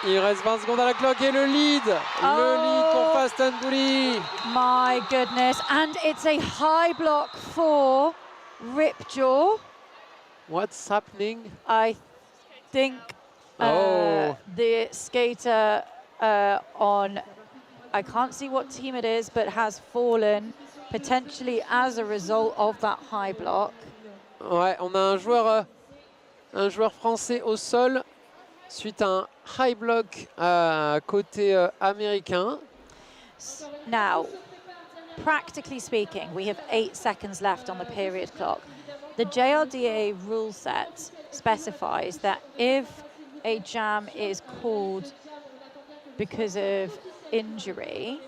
Il reste 20 secondes à la cloque et le lead pour Fast and Bully. My goodness, and it's a high block for Ripjaw. What's happening? I think the skater on, I can't see what team it is, but has fallen potentially as a result of that high block. Ouais, on a un joueur français au sol suite à un high block côté américain. Now, practically speaking, we have 8 seconds left on the period clock. The JRDA rule set specifies that if a jam is called because of injury,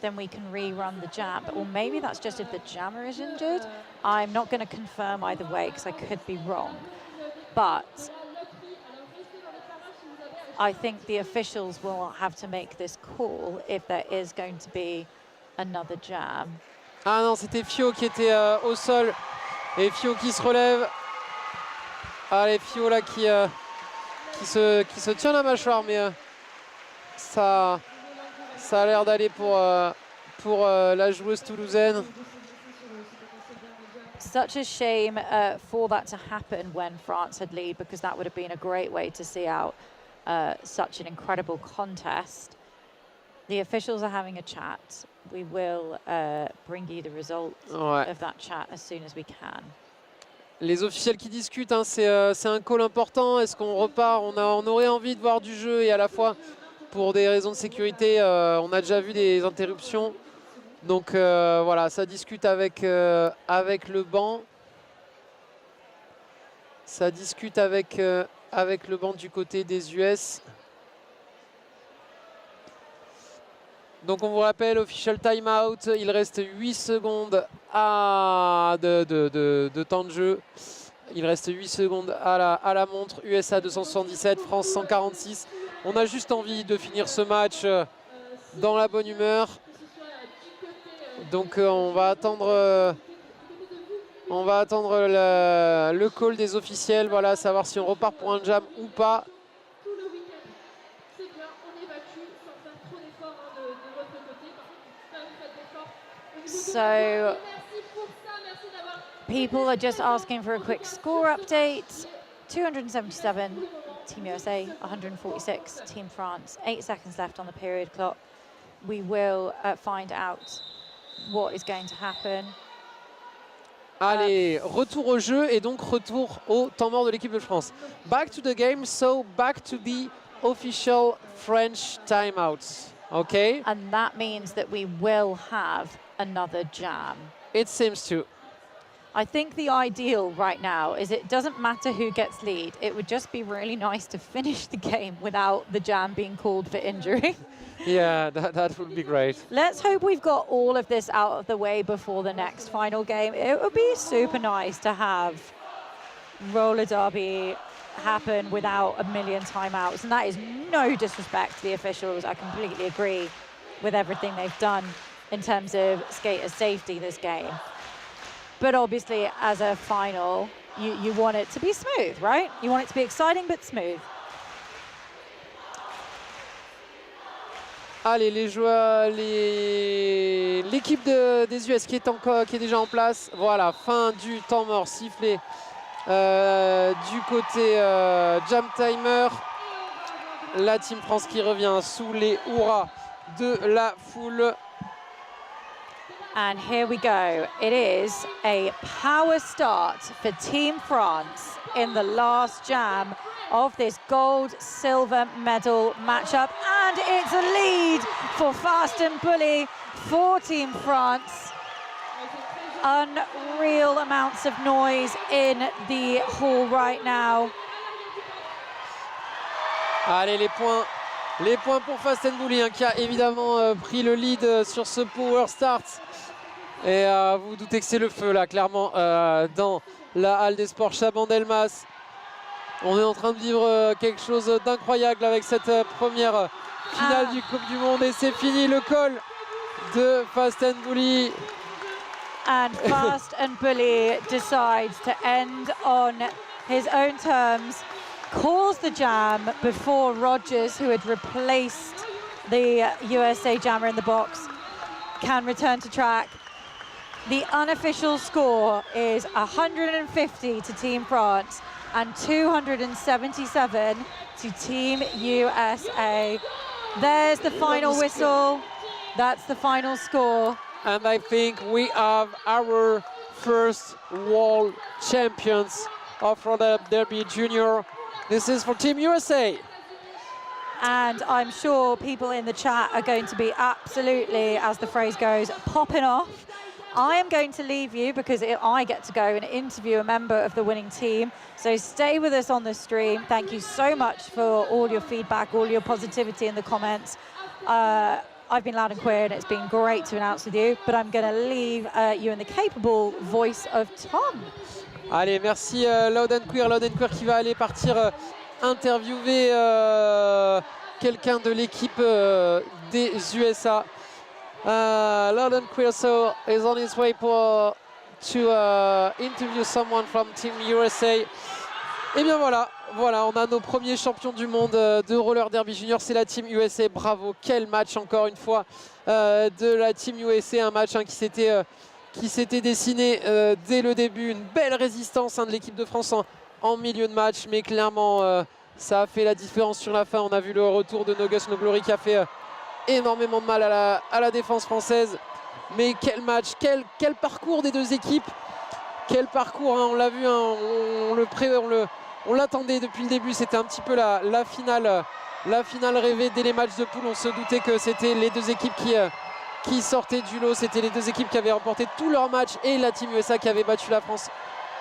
then we can rerun the jam. Or maybe that's just if the jammer is injured. I'm not going to confirm either way because I could be wrong. But I think the officials will have to make this call if there is going to be another jam. Ah non, c'était Fio qui était au sol. Et Fio qui se relève. Allez, Fio là qui se tient la mâchoire, mais ça a l'air d'aller pour la joueuse toulousaine. Such a shame for that to happen when France had lead, because that would have been a great way to see out such an incredible contest. The officials are having a chat. We will bring you the results of that chat as soon as we can. Les officiels qui discutent, hein, c'est un call important. Est-ce qu'on repart? On aurait envie de voir du jeu et à la fois pour des raisons de sécurité, on a déjà vu des interruptions. Donc voilà, ça discute avec le banc. Ça discute avec le banc du côté des US. Donc on vous rappelle, official timeout, il reste 8 secondes de temps de jeu. Il reste 8 secondes à la montre. USA 277, France 146. On a juste envie de finir ce match dans la bonne humeur. Donc on va attendre le call des officiels, voilà, savoir si on repart pour un jam ou pas. So people are just asking for a quick score update. 277 Team USA, 146 Team France. 8 seconds left on the period clock. We will find out what is going to happen. Allez, retour au jeu et donc retour au temps mort de l'équipe de France. Back to the game, so back to the official French timeouts. Okay? And that means that we will have another jam. It seems to. I think the ideal right now is it doesn't matter who gets lead. It would just be really nice to finish the game without the jam being called for injury. Yeah, that would be great. Let's hope we've got all of this out of the way before the next final game. It would be super nice to have roller derby happen without a million timeouts. And that is no disrespect to the officials. I completely agree with everything they've done in terms of skater safety this game. But obviously, as a final, you want it to be smooth, right? You want it to be exciting but smooth. Allez, les joueurs, l'équipe des US qui est déjà en place. Voilà, fin du temps mort sifflé du côté jam timer. La Team France qui revient sous les hurrahs de la foule. And here we go. It is a power start for Team France in the last jam of this gold-silver medal matchup. And it's a lead for Fast and Bully for Team France. Unreal amounts of noise in the hall right now. Allez, les points pour Fast and Bully, hein, qui a évidemment pris le lead sur ce power start. Et vous vous doutez que c'est le feu là, clairement, dans la halle des sports Chaban-Delmas. On est en train de vivre quelque chose d'incroyable avec cette première finale du Coupe du Monde. Et c'est fini le call de Fast and Bully. And Fast and Bully decides to end on his own terms, calls the jam before Rogers, who had replaced the USA jammer in the box, can return to track. The unofficial score is 150 to Team France and 277 to Team USA. There's the final whistle. That's the final score. And I think we have our first world champions of roller derby junior. This is for Team USA. And I'm sure people in the chat are going to be absolutely, as the phrase goes, popping off. I am going to leave you because I get to go and interview a member of the winning team. So stay with us on the stream. Thank you so much for all your feedback, all your positivity in the comments. I've been loud and queer and it's been great to announce with you, but I'm going to leave you in the capable voice of Tom. Allez, merci Loud and Queer. Loud and Queer qui va aller partir interviewer quelqu'un de l'équipe des USA. Loud and Queer so is on his way to interview someone from Team USA. Et bien voilà, on a nos premiers champions du monde de roller derby junior, c'est la Team USA. Bravo, quel match encore une fois de la Team USA, un match qui s'était dessiné dès le début, une belle résistance de l'équipe de France en milieu de match, mais clairement ça a fait la différence sur la fin. On a vu le retour de No Guts No Glory qui a fait énormément de mal à la défense française. Mais quel match, quel parcours des deux équipes, quel parcours, hein, on l'a vu, hein, on l'attendait depuis le début. C'était un petit peu la finale rêvée dès les matchs de poule. On se doutait que c'était les deux équipes qui sortaient du lot, c'était les deux équipes qui avaient remporté tous leurs matchs et la Team USA qui avait battu la France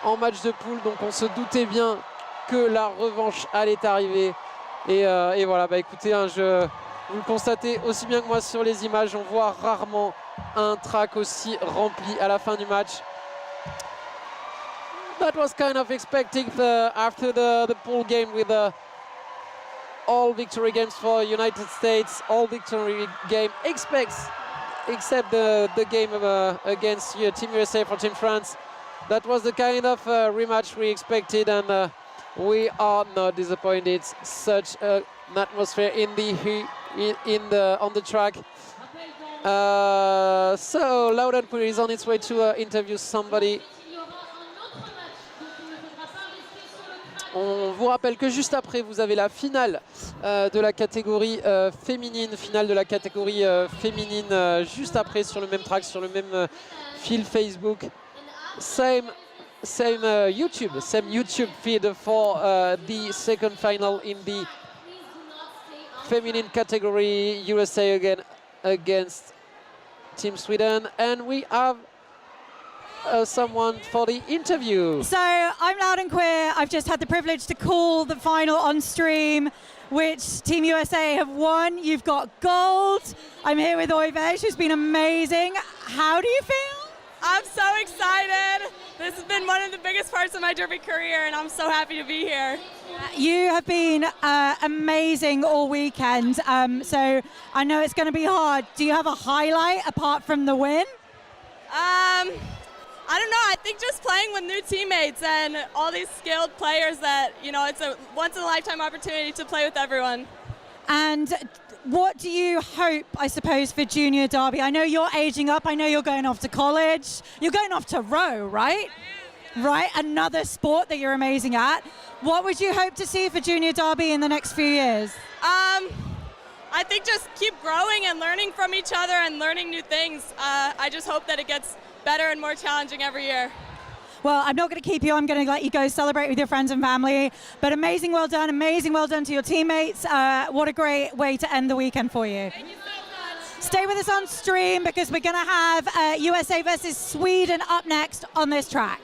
en match de poule. Donc on se doutait bien que la revanche allait arriver. Et voilà, bah écoutez, hein, Vous le constatez aussi bien que moi sur les images, on voit rarement un track aussi rempli à la fin du match. That was kind of expecting after the pool game with all victory games for United States, all victory game except the game against Team USA for Team France. That was the kind of rematch we expected, and we are not disappointed. Such an atmosphere on the track. So Laudenpool is on its way to interview somebody. On vous rappelle que juste après, vous avez la finale de la catégorie féminine, juste après sur le même track, sur le même fil Facebook. Same YouTube feed for the second final in the feminine category, USA again against Team Sweden, and we have someone for the interview. So I'm Loud and Queer. I've just had the privilege to call the final on stream, which Team USA have won. You've got gold. I'm here with O22, who's been amazing. How do you feel? I'm so excited. This has been one of the biggest parts of my derby career, and I'm so happy to be here. You have been amazing all weekend, so I know it's going to be hard. Do you have a highlight apart from the win? I don't know, I think just playing with new teammates and all these skilled players that, you know, it's a once-in-a-lifetime opportunity to play with everyone. And what do you hope, I suppose, for Junior Derby? I know you're aging up, I know you're going off to college. You're going off to row, right? Right, another sport that you're amazing at. What would you hope to see for Junior Derby in the next few years? I think just keep growing and learning from each other and learning new things. I just hope that it gets better and more challenging every year. Well, I'm not going to keep you. I'm going to let you go celebrate with your friends and family. But amazing well done to your teammates. What a great way to end the weekend for you. Thank you so much. Stay with us on stream because we're going to have USA versus Sweden up next on this track.